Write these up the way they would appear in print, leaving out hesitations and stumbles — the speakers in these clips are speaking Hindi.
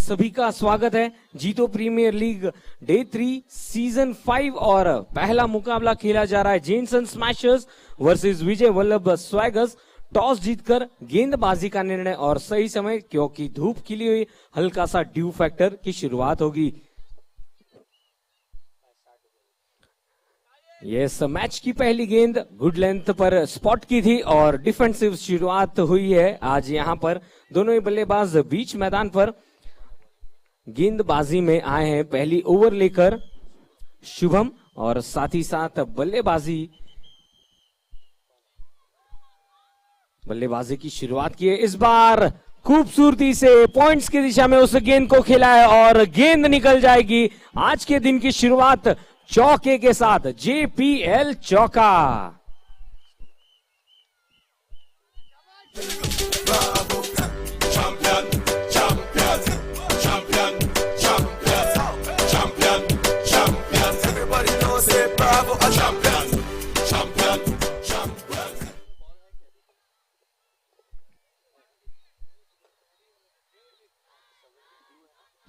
सभी का स्वागत है। जीतो प्रीमियर लीग डे 3 सीजन 5 और पहला मुकाबला खेला जा रहा है जेनसन स्मैशर्स वर्सेस विजय वल्लभ स्वैगर्स। टॉस जीतकर गेंदबाजी का निर्णय और सही समय, क्योंकि धूप खिली हुई, हल्का सा ड्यू फैक्टर की शुरुआत होगी। यस, मैच की पहली गेंद गुड लेंथ पर स्पॉट की थी और डिफेंसिव शुरुआत हुई है। आज यहां पर दोनों ही बल्लेबाज बीच मैदान पर गेंदबाजी में आए हैं। पहली ओवर लेकर शुभम और साथ ही साथ बल्लेबाजी की शुरुआत की है। इस बार खूबसूरती से पॉइंट्स की दिशा में उस गेंद को खेला है और गेंद निकल जाएगी। आज के दिन की शुरुआत चौके के साथ, जेपीएल चौका।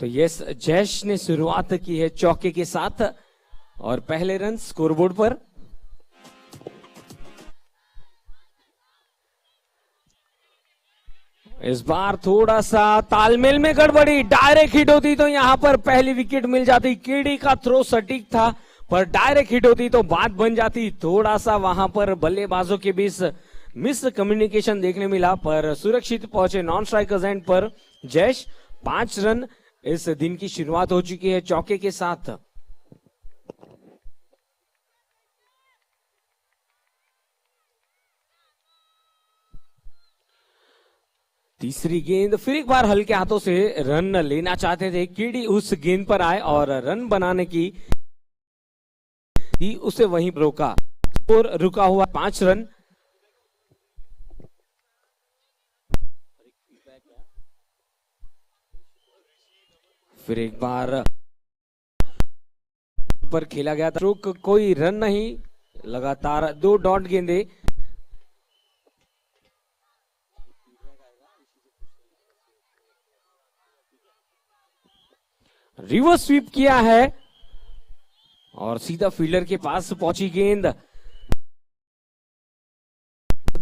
तो यस, जैश ने शुरुआत की है चौके के साथ और पहले रन स्कोरबोर्ड पर। इस बार थोड़ा सा तालमेल में गड़बड़ी, डायरेक्ट हिट होती तो यहां पर पहली विकेट मिल जाती। केडी का थ्रो सटीक था, पर डायरेक्ट हिट होती तो बात बन जाती। थोड़ा सा वहां पर बल्लेबाजों के बीच मिस कम्युनिकेशन देखने मिला, पर सुरक्षित पहुंचे नॉन स्ट्राइकर्स एंड पर जैश। 5 रन इस दिन की शुरुआत हो चुकी है चौके के साथ। तीसरी गेंद फिर एक बार हल्के हाथों से रन लेना चाहते थे। केडी उस गेंद पर आए और रन बनाने की उसे वहीं रोका। स्कोर रुका हुआ 5 रन। फिर एक बार पर खेला गया था, कोई रन नहीं, लगातार 2 डॉट गेंदे। रिवर्स स्वीप किया है और सीधा फील्डर के पास पहुंची गेंद।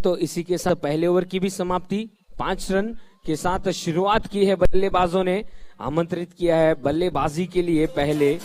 तो इसी के साथ पहले ओवर की भी समाप्ति। 5 रन के साथ शुरुआत की है बल्लेबाजों ने। आमंत्रित किया है बल्लेबाजी के लिए पहले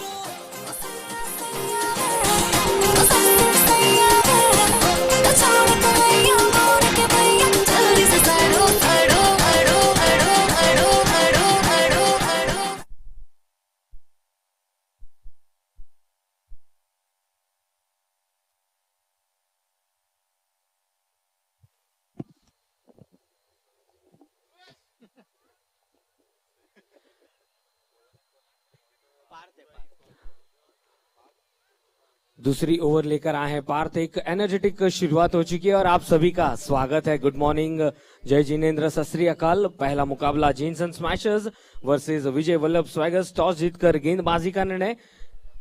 दूसरी ओवर लेकर आए हैं पार्थ। एक एनर्जेटिक शुरुआत हो चुकी है और आप सभी का स्वागत है। गुड मॉर्निंग, जय जिनेंद्र, सत श्री अकाल। पहला मुकाबला जेनसन स्मैशर्स वर्सेस विजय वल्लभ स्वैगर्स। टॉस जीतकर गेंदबाजी का निर्णय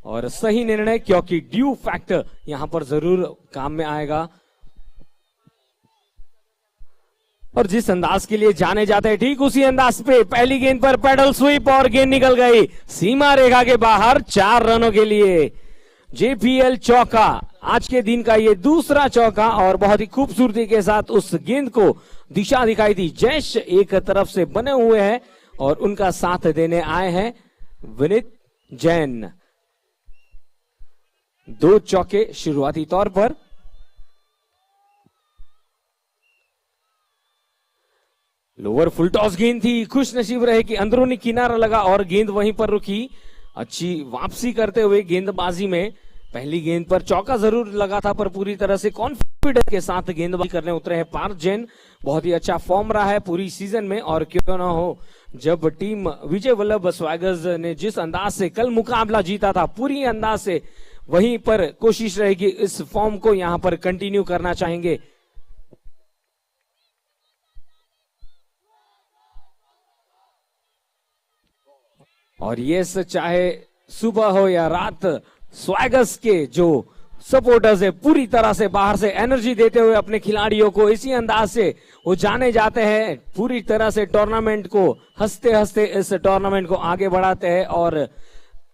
और सही निर्णय, क्योंकि ड्यू फैक्टर यहां पर जरूर काम में आएगा। और जिस अंदाज के लिए जाने जाते हैं, ठीक उसी अंदाज पे पहली गेंद पर पैडल स्वीप और गेंद निकल गई सीमा रेखा के बाहर। 4 रनों के लिए जेपीएल चौका। आज के दिन का ये दूसरा चौका और बहुत ही खूबसूरती के साथ उस गेंद को दिशा दिखाई थी। जैश एक तरफ से बने हुए हैं और उनका साथ देने आए हैं विनीत जैन। 2 चौके शुरुआती तौर पर। लोअर फुल टॉस गेंद थी, खुश नसीब रहे कि अंदरूनी किनारा लगा और गेंद वहीं पर रुकी। अच्छी वापसी करते हुए गेंदबाजी में पहली गेंद पर चौका जरूर लगा था, पर पूरी तरह से कॉन्फिडेंस के साथ गेंदबाजी करने उतरे हैं पार्थ जैन। बहुत ही अच्छा फॉर्म रहा है पूरी सीजन में, और क्यों ना हो, जब टीम विजय वल्लभ स्वैगर्स ने जिस अंदाज से कल मुकाबला जीता था, पूरी अंदाज से वहीं पर कोशिश रहेगी इस फॉर्म को यहां पर कंटिन्यू करना चाहेंगे। और ये चाहे सुबह हो या रात, स्वैगर्स के जो सपोर्टर्स से पूरी तरह से बाहर से एनर्जी देते हुए अपने खिलाड़ियों को इसी अंदाज से वो जाने जाते हैं, पूरी तरह से टूर्नामेंट को हंसते हंसते इस टूर्नामेंट को आगे बढ़ाते हैं और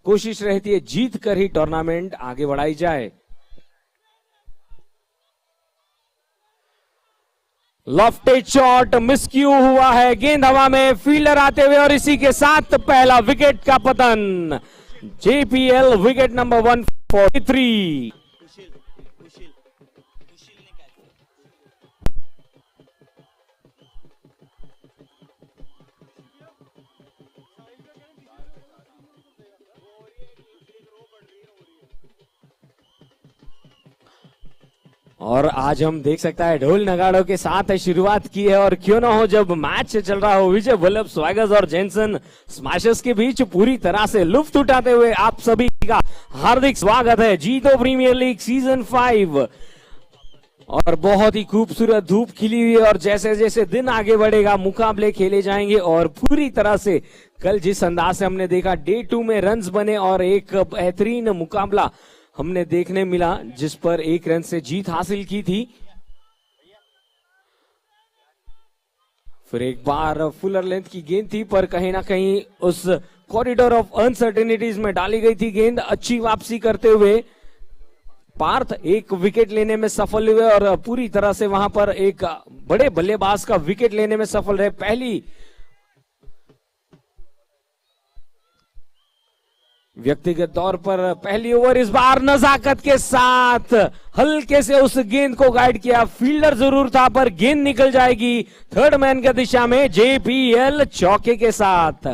कोशिश रहती है जीत कर ही टूर्नामेंट आगे बढ़ाई जाए। लॉफ्टेड शॉट मिसक्यू हुआ है, गेंद हवा में, फील्डर आते हुए और इसी के साथ पहला विकेट का पतन। JPL wicket number 143। और आज हम देख सकता है ढोल नगाड़ों के साथ शुरुआत की है और क्यों ना हो जब मैच चल रहा हो, विजय वल्लभ स्वैगर्स और जेनसन स्मैशर्स के बीच पूरी तरह से लुफ्त उठाते हुए आप सभी का हार्दिक स्वागत है जीतो प्रीमियर लीग सीजन 5। और बहुत ही खूबसूरत धूप खिली हुई है और जैसे जैसे दिन आगे बढ़ेगा मुकाबले खेले जाएंगे और पूरी तरह से कल जिस अंदाज से हमने देखा डे 2 में रन्स बने और एक बेहतरीन मुकाबला हमने देखने मिला जिस पर 1 रन से जीत हासिल की थी। फिर एक बार फुलर लेंथ की गेंद थी पर कहीं ना कहीं उस कॉरिडोर ऑफ अनसर्टेनिटीज में डाली गई थी गेंद। अच्छी वापसी करते हुए पार्थ एक विकेट लेने में सफल हुए और पूरी तरह से वहां पर एक बड़े बल्लेबाज का विकेट लेने में सफल रहे। पहली व्यक्तिगत तौर पर पहली ओवर इस बार नजाकत के साथ हल्के से उस गेंद को गाइड किया, फील्डर जरूर था पर गेंद निकल जाएगी थर्ड मैन की दिशा में। JPL चौके के साथ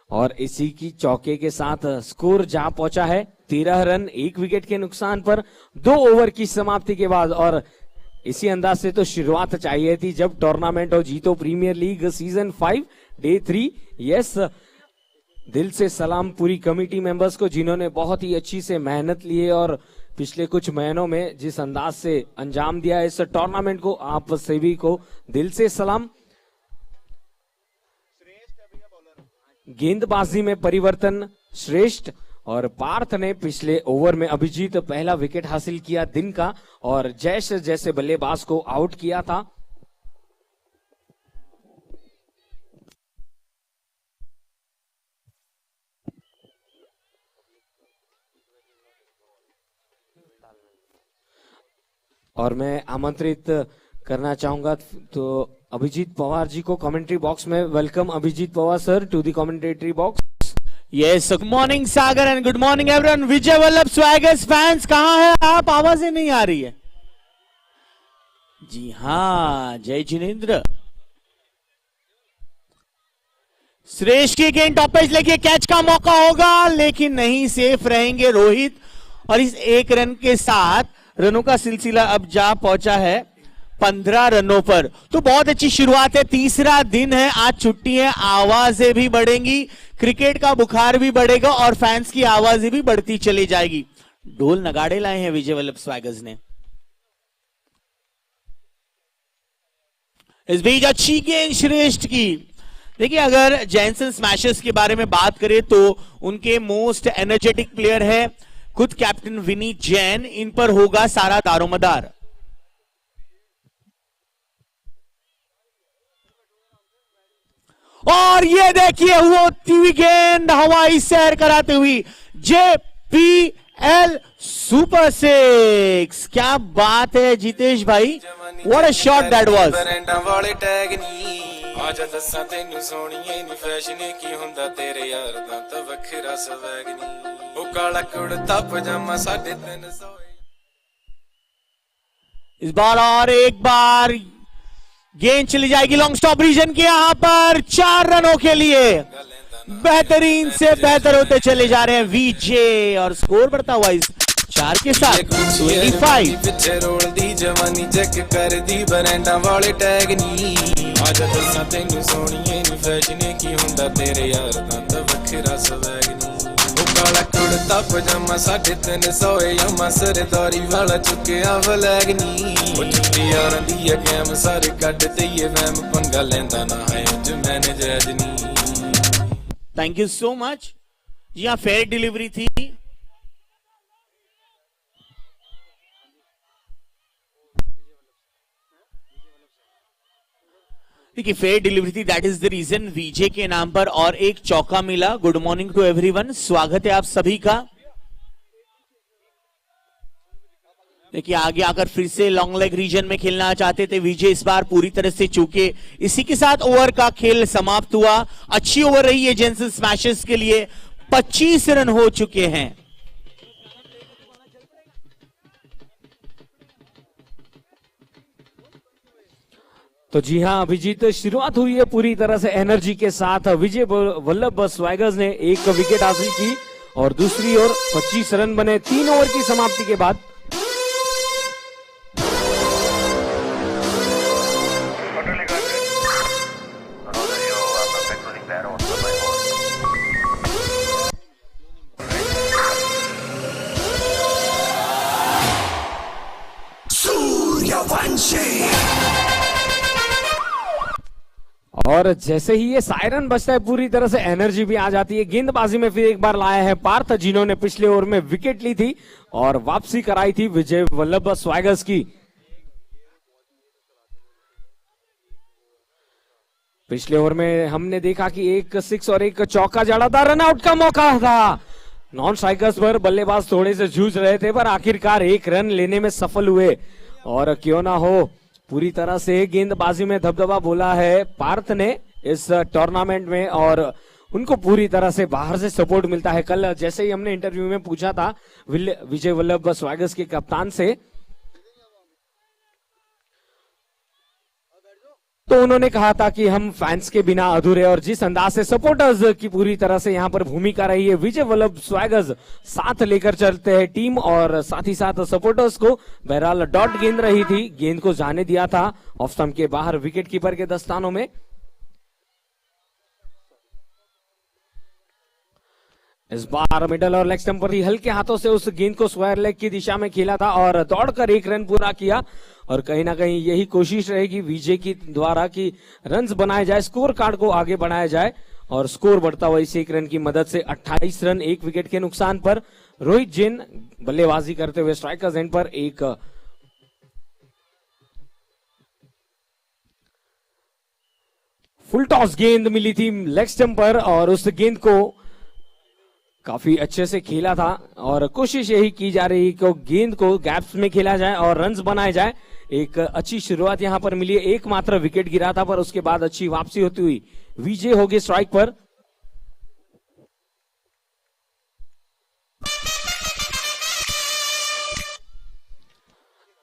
और इसी की चौके के साथ स्कोर जा पहुंचा है 13 रन 1 विकेट के नुकसान पर 2 ओवर की समाप्ति के बाद। और इसी अंदाज से तो शुरुआत चाहिए थी जब टूर्नामेंट हो Jeeto premier league season 5 day 3। Yes, दिल से सलाम पूरी कमेटी मेंबर्स को जिन्होंने बहुत ही अच्छी से मेहनत ली है और पिछले कुछ महीनों में जिस अंदाज से अंजाम दिया इस टूर्नामेंट को, आप सभी को दिल से सलाम। गेंदबाजी में परिवर्तन श्रेष्ठ और पार्थ ने पिछले ओवर में अभिजीत पहला विकेट हासिल किया दिन का और जैश जैसे बल्लेबाज को आउट किया था। और मैं आमंत्रित करना चाहूंगा तो अभिजीत पवार जी को कमेंट्री बॉक्स में। Welcome Abhijeet Pawar sir to the commentary box. Yes, good morning Sagar and good morning everyone. Vijay Vallabh Swaggers fans कहां है आप? आवाजें नहीं आ रही है। जी हाँ, जय जिनेंद्र। श्रेष्ठ की गेंद टॉप पेज लेके कैच का मौका होगा लेकिन नहीं, सेफ रहेंगे रोहित। और इस 1 रन के साथ रनों का सिलसिला अब जा पहुंचा है 15 रनों पर। तो बहुत अच्छी शुरुआत है, तीसरा दिन है, आज छुट्टी है, आवाजें भी बढ़ेंगी, क्रिकेट का बुखार भी बढ़ेगा और फैंस की आवाजें भी बढ़ती चली जाएगी। ढोल नगाड़े लाए हैं विजय वल्लभ स्वैगर्स ने। इस बीच अच्छी गेंद श्रेष्ठ की। देखिए, अगर जेनसन स्मैशर्स के बारे में बात करें तो उनके मोस्ट एनर्जेटिक प्लेयर है खुद कैप्टन विनीत जैन, इन पर होगा सारा दारोमदार। और ये देखिए वो होती हुई गेंद हवाई सैर कराते हुई JPL सुपर 6। क्या बात है जितेश भाई, what a shot that was. आजा दस्सा तेनू सोहणीए नी फैशन की हुंदा तेरे यार दा तां वखरा स्वैग नी ओ काला कुड़ता पजामा 350। इस बार और एक बार गेंद चली जाएगी लॉन्ग स्टॉप रीजन के यहां पर 4 रनों के लिए। बेहतरीन से बेहतर होते चले जा रहे हैं VJ और स्कोर बढ़ता हुआ इस 4 के साथ 25। पीछे रोल दी जवानी चेक कर दी बरंडा वाले टैग नी आजा दस्सा तेनू सोहणीए नी फैशन की हुंदा तेरे यार दा तां वखरा स्वैग नी ओ काला कुड़ता पजामा 350 यामा सरदारी वाला चुकिया फ्लैग नी ओ चुट्टी यारां दी गेम सारे कट ते ये वैम पंगा लेंदा ना है अज मैंने जैज नी। Thank you so much. जी हाँ, फेयर डिलीवरी थी। देखिए, फेयर डिलीवरी थी, that is the reason VJ के नाम पर और एक चौका मिला। गुड मॉर्निंग टू एवरीवन, स्वागत है आप सभी का। देखिए, आगे आकर फिर से लॉन्ग लेग रीजन में खेलना चाहते थे विजय, इस बार पूरी तरह से चूके। इसी के साथ ओवर का खेल समाप्त हुआ। अच्छी ओवर रही है जेंसन स्मैशर्स के लिए, 25 रन हो चुके हैं। तो जी हां अभिजीत, शुरुआत हुई है पूरी तरह से एनर्जी के साथ। विजय वल्लभ स्वैगर्स ने एक विकेट हासिल की और दूसरी ओर 25 रन बने 3 ओवर की समाप्ति के बाद। और जैसे ही ये सायरन बजता है पूरी तरह से एनर्जी भी आ जाती है। गेंदबाजी में फिर एक बार लाया है पार्थ, जिन्होंने पिछले ओवर में विकेट ली थी और वापसी कराई थी विजय वल्लभ स्वैगर्स की। पिछले ओवर में हमने देखा कि एक 6 और एक चौका जड़ा था, रनआउट का मौका था। नॉन स्ट्राइकर्स पर बल्लेबाज थोड़े से जूझ रहे थे, पर आखिरकार एक रन लेने में सफल हुए। और क्यों ना हो, पूरी तरह से गेंदबाजी में धबधबा बोला है पार्थ ने इस टूर्नामेंट में और उनको पूरी तरह से बाहर से सपोर्ट मिलता है। कल जैसे ही हमने इंटरव्यू में पूछा था विजय वल्लभ स्वैगर्स के कप्तान से, तो उन्होंने कहा था कि हम फैंस के बिना अधूरे, और जिस अंदाज से सपोर्टर्स की पूरी तरह से यहां पर भूमिका रही है, विजय वल्लभ स्वैगर्स साथ लेकर चलते हैं टीम और साथ ही साथ सपोर्टर्स को। बहरहाल डॉट गेंद रही थी, गेंद को जाने दिया था ऑफ स्टंप के बाहर विकेट कीपर के दस्तानों में। इस बार मिडल और लेग स्टंप पर ही हल्के हाथों से उस गेंद को स्क्वायर लेग की दिशा में खेला था और दौड़कर एक रन पूरा किया। और कहीं ना कहीं यही कोशिश रहेगी विजय की द्वारा कि रन्स बनाए जाए, स्कोर कार्ड को आगे बढ़ाया जाए और स्कोर बढ़ता हुआ इस एक रन की मदद से 28 रन 1 विकेट के नुकसान पर। रोहित जैन बल्लेबाजी करते हुए स्ट्राइकर्स एंड पर एक फुल टॉस गेंद मिली थी लेग स्टंप पर और उस गेंद को काफी अच्छे से खेला था और कोशिश यही की जा रही है कि गेंद को गैप्स में खेला जाए और रन्स बनाए जाए। एक अच्छी शुरुआत यहां पर मिली है, एकमात्र विकेट गिरा था पर उसके बाद अच्छी वापसी होती हुई विजय हो गए स्ट्राइक पर।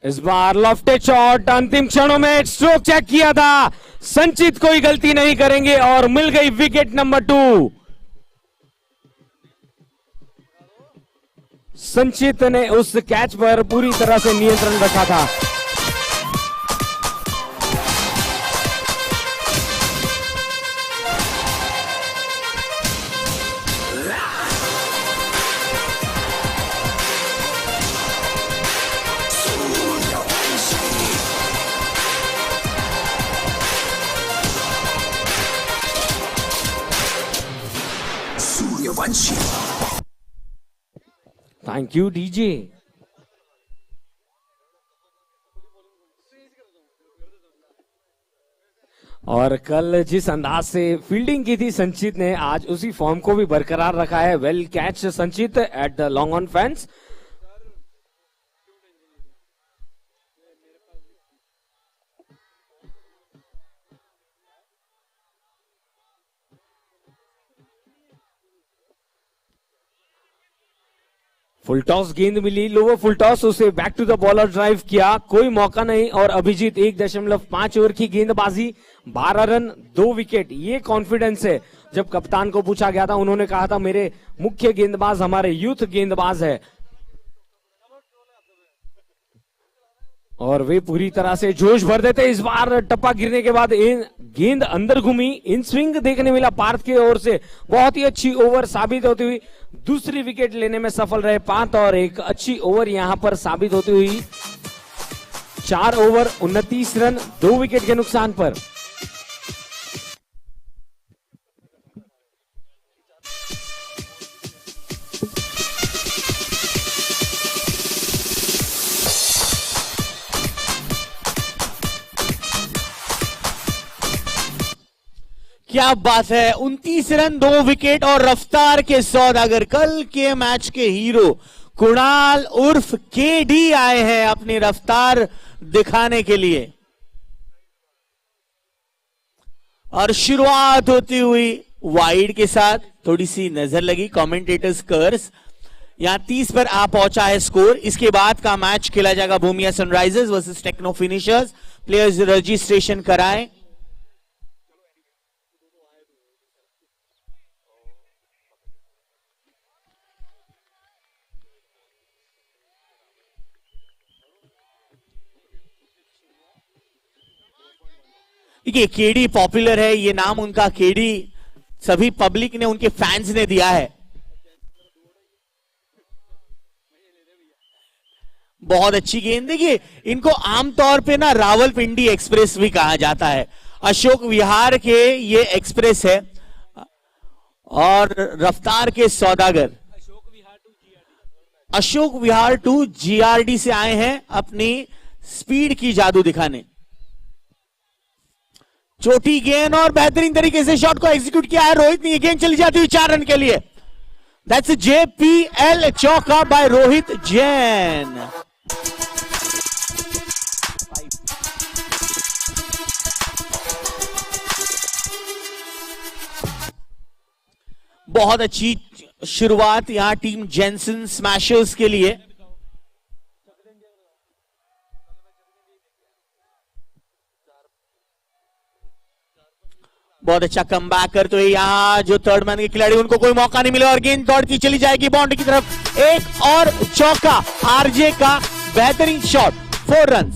इस बार लॉफ्टेड शॉट, अंतिम क्षणों में स्ट्रोक चेक किया था, संचित कोई गलती नहीं करेंगे और मिल गई विकेट नंबर 2। संचित ने उस कैच पर पूरी तरह से नियंत्रण रखा था। Thank you DJ. और कल जिस अंदाज से फील्डिंग की थी संचित ने, आज उसी फॉर्म को भी बरकरार रखा है। Well catch Sanchit at the long on fence. Full toss गेंद मिली, लोअर फुल टॉस, उसे back to the bowler drive किया, कोई मौका नहीं। और अभिजीत 1.5 ओवर की गेंदबाजी, 12 रन 2 विकेट, ये कॉन्फिडेंस है। जब कप्तान को पूछा गया था, उन्होंने कहा था मेरे मुख्य गेंदबाज हमारे यूथ गेंदबाज है और वे पूरी तरह से जोश भर देते। इस बार टप्पा गिरने के बाद गेंद अंदर घूमी, इन स्विंग देखने मिला पार्थ की ओर से, बहुत ही अच्छी ओवर साबित होती हुई दूसरी विकेट लेने में सफल रहे पार्थ और एक अच्छी ओवर यहां पर साबित होती हुई 4 ओवर 29 रन 2 विकेट के नुकसान पर। क्या बात है, 29 रन 2 विकेट और रफ्तार के सौदागर। कल के मैच के हीरो कुणाल उर्फ केडी आए हैं अपनी रफ्तार दिखाने के लिए। और शुरुआत होती हुई वाइड के साथ, थोड़ी सी नजर लगी कमेंटेटर्स कर्स। यहां 30 पर आ पहुंचा है स्कोर। इसके बाद का मैच खेला जाएगा Bhumiya Sunrisers versus Techno Finishers. Players registration कराएं। देखिए केडी पॉपुलर है, ये नाम उनका केडी सभी पब्लिक ने, उनके फैंस ने दिया है। बहुत अच्छी गेंद। देखिए इनको आमतौर पे ना रावलपिंडी एक्सप्रेस भी कहा जाता है। अशोक विहार के ये एक्सप्रेस है और रफ्तार के सौदागर अशोक विहार टू जीआरडी से आए हैं अपनी स्पीड की जादू दिखाने। छोटी गेंद और बेहतरीन तरीके से शॉट को एग्जीक्यूट किया है रोहित ने। ये गेंद चली जाती हुई 4 रन के लिए। दैट्स JPL चौका बाय रोहित जैन। बहुत अच्छी शुरुआत यहां टीम जेनसन स्मैशर्स के लिए। बहुत अच्छा कमबैक करते हुए यहां जो थर्ड मैन के खिलाड़ी उनको कोई मौका नहीं मिला और गेंद दौड़ती चली जाएगी बाउंड्री की तरफ। एक और चौका आरजे का बेहतरीन शॉट, 4 रन।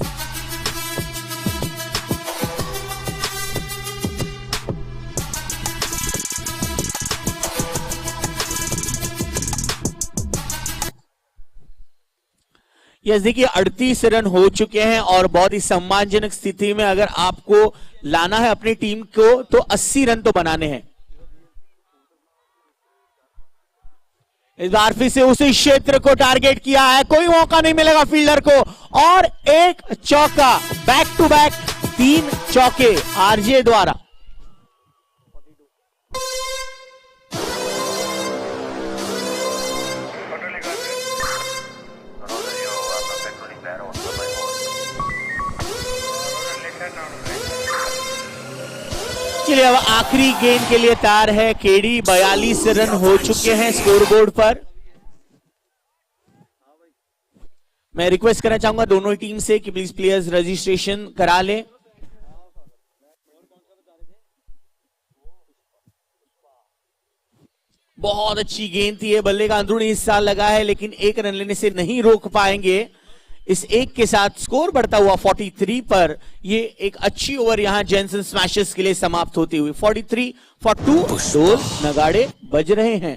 यस देखिए 38 रन हो चुके हैं और बहुत ही सम्मानजनक स्थिति में अगर आपको लाना है अपनी टीम को तो 80 रन तो बनाने हैं। इस बार फिर से उसी क्षेत्र को टारगेट किया है, कोई मौका नहीं मिलेगा फील्डर को और एक चौका। बैक टू बैक 3 चौके आरजे द्वारा। चलिए अब आखिरी गेंद के लिए तैयार है केडी। 42 रन हो चुके हैं स्कोरबोर्ड पर। मैं रिक्वेस्ट करना चाहूंगा दोनों टीम से कि प्लीज प्लेयर्स रजिस्ट्रेशन करा लें। बहुत अच्छी गेंद थी, बल्ले का अंदरूनी हिस्सा लगा है लेकिन 1 रन लेने से नहीं रोक पाएंगे। इस एक के साथ स्कोर बढ़ता हुआ 43 पर ये एक अच्छी ओवर यहां जेनसन स्मैशर्स के लिए समाप्त होती हुई। 43 for 2 ढोल नगाड़े बज रहे हैं।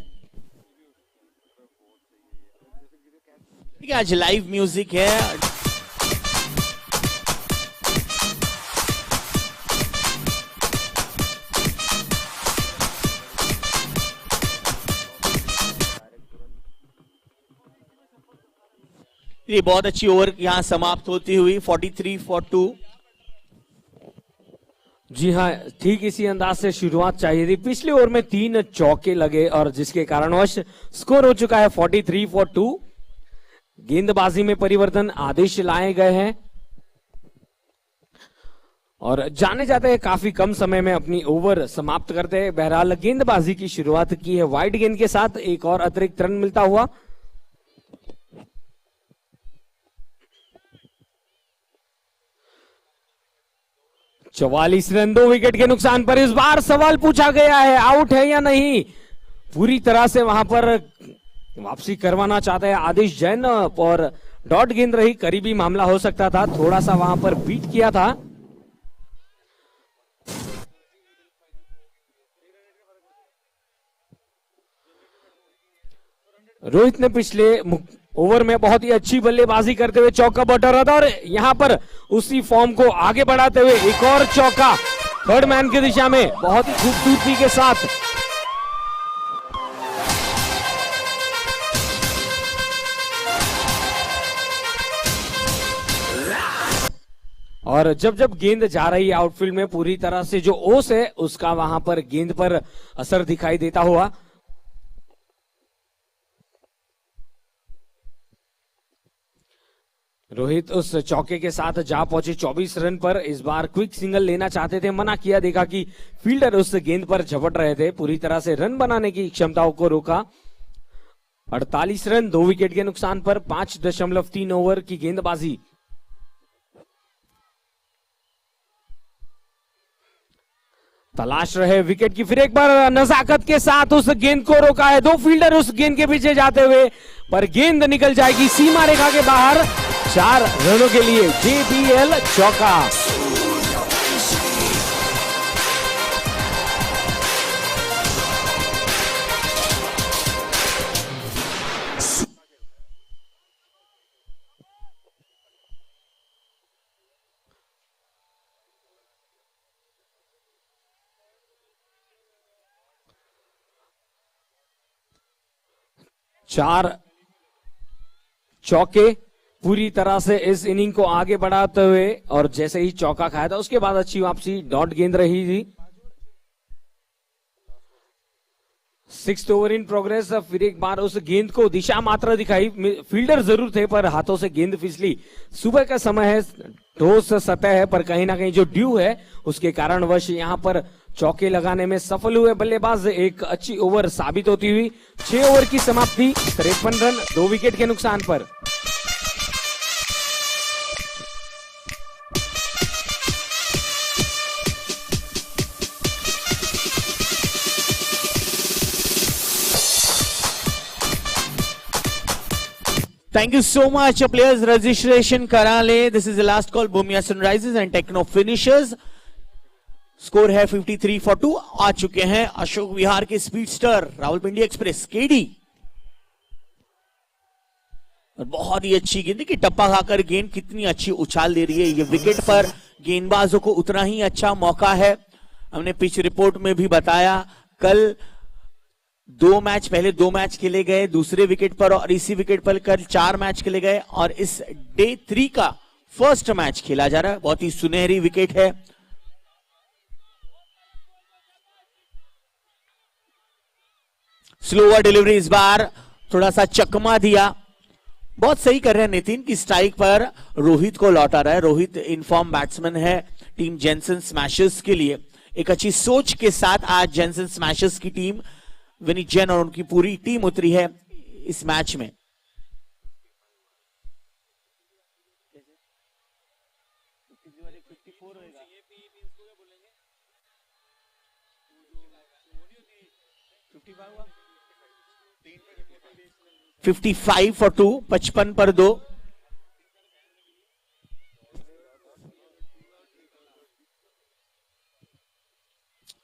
ठीक है, आज लाइव म्यूजिक है। ये बहुत अच्छी ओवर यहां समाप्त होती हुई 43 for 2। जी हाँ, ठीक इसी अंदाज से शुरुआत चाहिए थी। पिछले ओवर में 3 चौके लगे और जिसके कारणवश स्कोर हो चुका है 43 for 2। गेंदबाजी में परिवर्तन आदेश लाए गए हैं और जाने जाते हैं काफी कम समय में अपनी ओवर समाप्त करते हैं। बहरहाल गेंदबाजी की शुरुआत की है वाइड गेंद के साथ, एक और अतिरिक्त रन मिलता हुआ। चवालीस रन 2 विकेट के नुकसान पर इस बार सवाल पूछा गया है, आउट है या नहीं। पूरी तरह से वहां पर वापसी करवाना चाहते हैं आदेश जैन और डॉट गेंद रही, करीबी मामला हो सकता था, थोड़ा सा वहां पर बीट किया था। रोहित ने पिछले ओवर में बहुत ही अच्छी बल्लेबाजी करते हुए चौका बटोरा था और यहां पर उसी फॉर्म को आगे बढ़ाते हुए एक और चौका थर्ड मैन की दिशा में बहुत ही खूबसूरती के साथ। और जब जब गेंद जा रही है आउटफील्ड में पूरी तरह से जो ओस है उसका वहां पर गेंद पर असर दिखाई देता हुआ। रोहित उस चौके के साथ जा पहुंचे 24 रन पर। इस बार क्विक सिंगल लेना चाहते थे, मना किया। देखा कि फील्डर उस गेंद पर झपट रहे थे, पूरी तरह से रन बनाने की क्षमताओं को रोका। 48 रन 2 विकेट के नुकसान पर 5.3 ओवर की गेंदबाजी। तलाश रहे विकेट की, फिर एक बार नजाकत के साथ उस गेंद को रोका है। 2 फील्डर उस गेंद के पीछे जाते हुए, पर गेंद निकल जाएगी सीमा रेखा के बाहर। 4 रनों के लिए JBL चौका। चार चौके पूरी तरह से इस इनिंग को आगे बढ़ाते हुए, और जैसे ही चौका खाया था उसके बाद अच्छी वापसी, डॉट गेंद रही थी। 6th over in progress. फिर एक बार उस गेंद को दिशा मात्रा दिखाई, फील्डर जरूर थे पर हाथों से गेंद फिसली। सुबह का समय है, ठोस सतह है, पर कहीं ना कहीं जो ड्यू है उसके कारणवश यहां पर चौके लगाने में सफल हुए बल्लेबाज। एक अच्छी ओवर साबित होती हुई। 6 ओवर की समाप्ति, 53 रन 2 विकेट के नुकसान पर। Thank you so much. Players registration करा ले। This is the last call. Bumia Sunrisers and Techno Finishers. Score है 53-42। आ चुके हैं अशोक विहार के स्पीडस्टर रावलपिंडी एक्सप्रेस केडी। और बहुत ही अच्छी गेंद की टप्पा खाकर गेंद कितनी अच्छी उछाल दे रही है। ये विकेट पर गेंदबाजों को उतना ही अच्छा मौका है। हमने पिच रिपोर्ट में भी बताया, कल 2 मैच, पहले 2 मैच खेले गए दूसरे विकेट पर, और इसी विकेट पर कल 4 मैच खेले गए, और इस डे 3 का फर्स्ट मैच खेला जा रहा है। बहुत ही सुनहरी विकेट है। स्लोअर डिलीवरी, इस बार थोड़ा सा चकमा दिया। बहुत सही कर रहे हैं नितिन की स्ट्राइक पर रोहित को लौटा रहा है। रोहित इनफॉर्म बैट्समैन है टीम जेनसन स्मैशर्स के लिए। एक अच्छी सोच के साथ आज जेनसन स्मैशर्स की टीम, विनीत जैन और उनकी पूरी टीम उतरी है इस मैच में। फिफ्टी 55 for 2, 55 पर 2।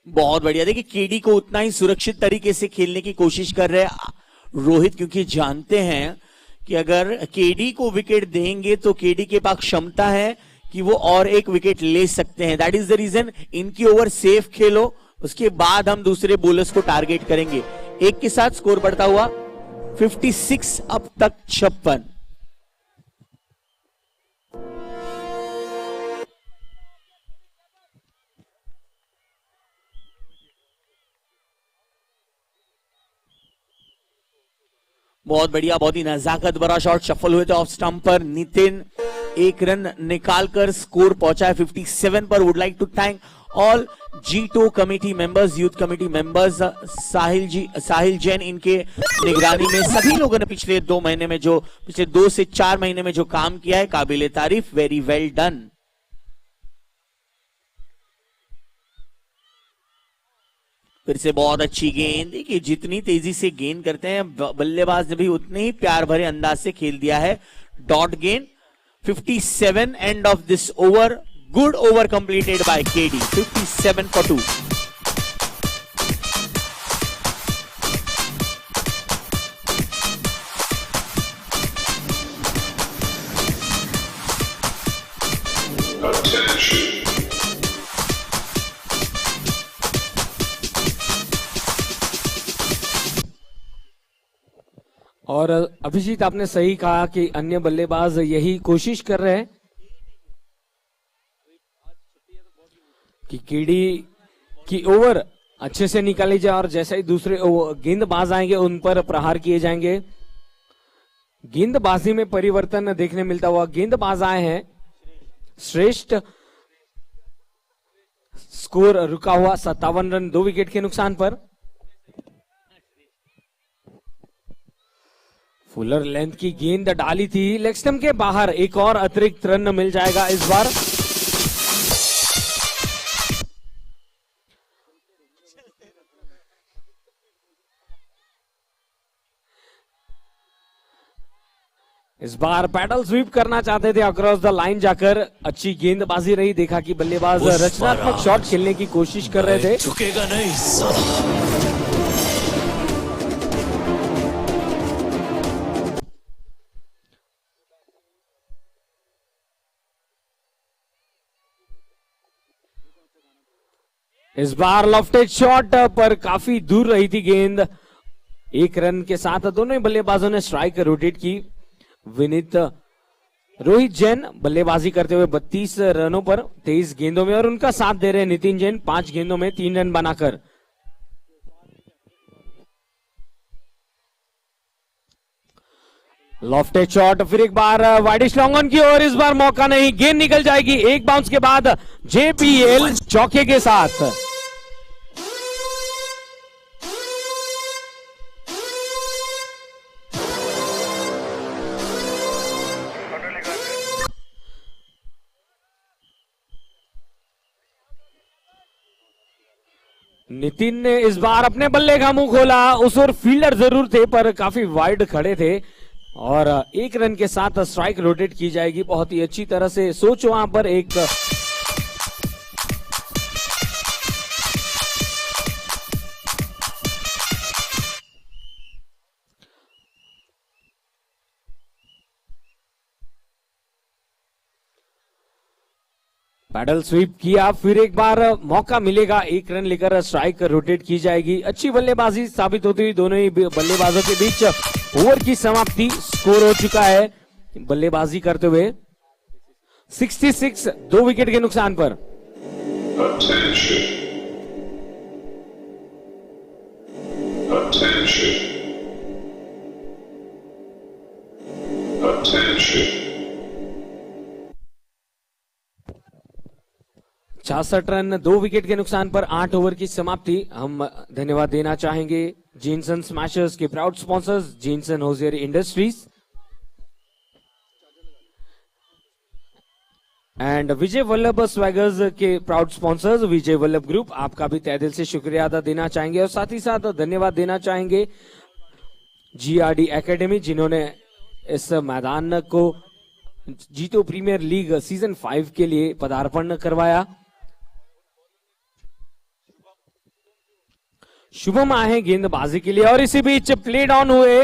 बहुत बढ़िया। देखिए केडी को उतना ही सुरक्षित तरीके से खेलने की कोशिश कर रहे हैं रोहित, क्योंकि जानते हैं कि अगर केडी को विकेट देंगे तो केडी के पास क्षमता है कि वो और एक विकेट ले सकते हैं। दैट इज द रीजन इनकी ओवर सेफ खेलो, उसके बाद हम दूसरे बोलर्स को टारगेट करेंगे। एक के साथ स्कोर बढ़ता हुआ 56 अब तक 56। बहुत बढ़िया, बहुत ही नजाकत भरा शॉट। शफल हुए थे ऑफ स्टंप पर नितिन, 1 रन निकालकर स्कोर पहुंचा है 57 पर। Would like to thank all G2 committee members, youth committee members, Sahil Jain, इनके निगरानी में सभी लोगों ने पिछले 2 महीने में जो पिछले 2 से 4 महीने में जो काम किया है, काबिले तारीफ। Very well done. फिर से बहुत अच्छी गेंद। देखिए जितनी तेजी से गेंद करते हैं बल्लेबाज ने भी उतने ही प्यार भरे अंदाज से खेल दिया है। डॉट गेंद। 57 end of this over. Good over completed by KD. 57 for 2. और अभिजीत, आपने सही कहा कि अन्य बल्लेबाज यही कोशिश कर रहे हैं। कि कीड़ी की ओवर अच्छे से निकाली जाए और जैसे ही दूसरे गेंदबाज आएंगे उन पर प्रहार किए जाएंगे। गेंदबाजी में परिवर्तन देखने मिलता हुआ गेंदबाज आए हैं श्रेष्ठ। स्कोर रुका हुआ 57 रन 2 विकेट के नुकसान पर। फुलर लेंथ की गेंद डाली थी लेग स्टंप के बाहर, एक और अतिरिक्त रन मिल जाएगा इस बार। इस बार पैडल स्वीप करना चाहते थे अक्रॉस द लाइन जाकर, अच्छी गेंदबाजी रही। देखा कि बल्लेबाज रचनात्मक शॉट खेलने की कोशिश कर रहे थे। झुकेगा नहीं साला। इस बार लॉफ्टेड शॉट पर काफी दूर रही थी गेंद। एक रन के साथ दोनों ही बल्लेबाजों ने स्ट्राइक रोटेट की। विनीत रोहित जैन बल्लेबाजी करते हुए 32 रनों पर 23 गेंदों में और उनका साथ दे रहे नितिन जैन 5 गेंदों में 3 रन बनाकर। लॉफ्टेड शॉट फिर एक बार वाइडिश लॉन्ग ऑन की ओर, इस बार मौका नहीं, गेंद निकल जाएगी। एक बाउंस के बाद जेपीएल चौके के साथ। नितिन ने इस बार अपने बल्ले का मुंह खोला। उस ओर फील्डर जरूर थे पर काफी वाइड खड़े थे और एक रन के साथ स्ट्राइक रोटेट की जाएगी। बहुत ही अच्छी तरह से सोच वहां पर एक पैडल स्वीप किया, फिर एक बार मौका मिलेगा, एक रन लेकर स्ट्राइक रोटेट की जाएगी। अच्छी बल्लेबाजी साबित होती हुई दोनों ही बल्लेबाजों के बीच ओवर की समाप्ति। स्कोर हो चुका है बल्लेबाजी करते हुए 66 2 विकेट के नुकसान पर। Attention. Attention. Attention. 66 run 2 wicket के नुकसान पर 8 ओवर की समाप्ति। हम धन्यवाद देना चाहेंगे जेनसन स्मैशर्स के proud sponsors Jenson hosiery industries and Vijay Vallabh Swaggers के proud sponsors Vijay Vallabh group. आपका भी तहे दिल से शुक्रिया अदा देना चाहेंगे और साथ ही साथ धन्यवाद देना चाहेंगे जीआरडी एकेडमी जिन्होंने इस मैदान को जीतो प्रीमियर लीग सीजन 5 के लिए पदार्पण करवाया। शुभम आए हैं गेंदबाजी के लिए और इसी बीच प्लेड ऑन हुए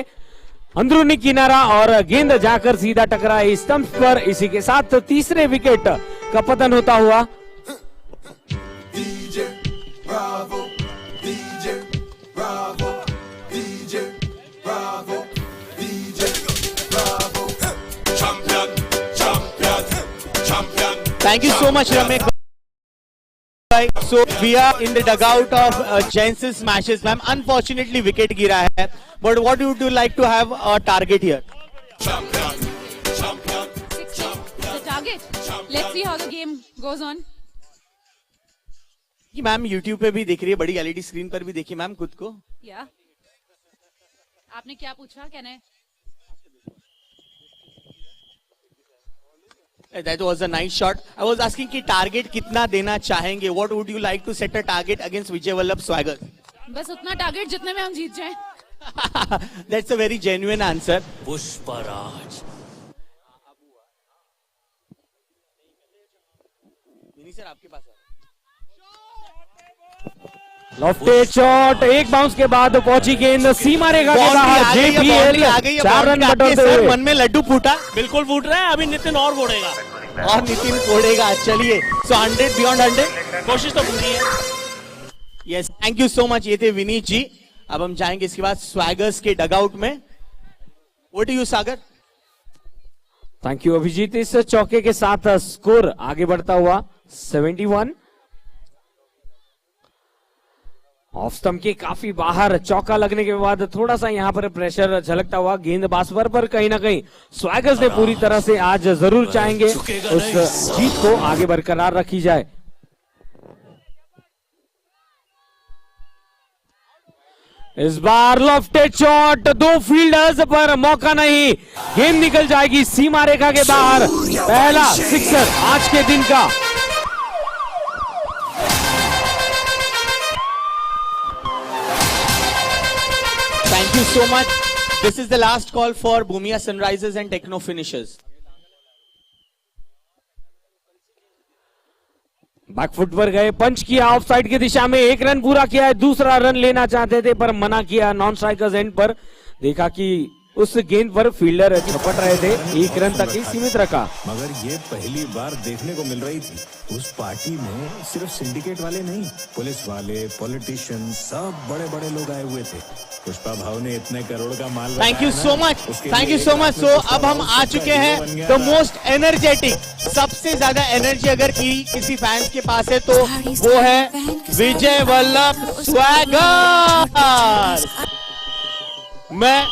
अंदरूनी किनारा और गेंद जाकर सीधा टकराई स्टंप पर। इसी के साथ तीसरे विकेट का पतन होता हुआ। DJ Bravo, DJ Bravo, DJ Bravo, DJ Bravo. Champion, champion, champion. Thank you so much, Ramek. So we are in the dugout of Jensen Smashes, ma'am. Unfortunately, wicket gira hai. But what would you like to have a target here? Champion, champion. 60 the target. Let's see how the game goes on. कि मैम YouTube पे भी दिख रही है, बड़ी LED स्क्रीन पर भी देखिए मैम खुद को। Yeah. आपने क्या पूछा? Can I? That was a nice shot. I was asking कि टारगेट कितना देना चाहेंगे? What would you like to set a target against Vijay Vallabh Swagar? बस उतना टारगेट जितने में हम जीत जाएं। That's a very genuine answer. Pushparaj. Vinny sir आपके पास है। लॉफ्टेड शॉट, एक बाउंस के बाद पहुंची गेंद सीमा रेखा के बाहर। जेपीएल 4 रन बटोरते हुए। मन में लड्डू फूटा बिल्कुल फूट रहा है। अभी नितिन और फोड़ेगा, और नितिन फोड़ेगा। चलिए, सो 100 बियॉन्ड 100 कोशिश तो पूरी है। Yes, thank you so much. ये थे विनीत जी। अब हम जाएंगे इसके बाद स्वैगर्स के डगआउट में। What do you Sagar? Thank you Abhijit. इस चौके के साथ स्कोर आगे बढ़ता हुआ 71 ऑफ स्टंप के काफी बाहर चौका लगने के बाद थोड़ा सा यहाँ पर प्रेशर झलकता हुआ गेंदबाज पर कहीं ना कहीं स्वैगर्स ने पूरी तरह से आज जरूर चाहेंगे उस जीत को आगे बरकरार रखी जाए। इस बार लॉफ्टेड शॉट, दो फील्डर्स पर मौका नहीं, गेंद निकल जाएगी सीमा रेखा के बाहर। पहला सिक्सर आज के दिन का। Thank you so much. This is the last call for Bhumia Sunrisers and Techno Finishers. Backfoot पर गए, पंच किया ऑफ साइड की दिशा में, एक रन पूरा किया है, दूसरा रन लेना चाहते थे पर मना किया नॉन स्ट्राइकर्स एंड पर। देखा कि उस गेंद पर फील्डर झपट रहे थे, एक रन तक ही सीमित रखा। मगर ये पहली बार देखने को मिल रही थी। उस पार्टी में सिर्फ सिंडिकेट वाले नहीं, पुलिस वाले, पॉलिटिशियन, सब बड़े बड़े लोग आए हुए थे। पुष्पा भाव ने इतने करोड़ का माल। Thank you so much, thank you so much. So अब हम आ चुके हैं द मोस्ट एनर्जेटिक, सबसे ज्यादा एनर्जी अगर किसी फैंस के पास है तो वो है विजय वल्लभ स्वैगर। मैं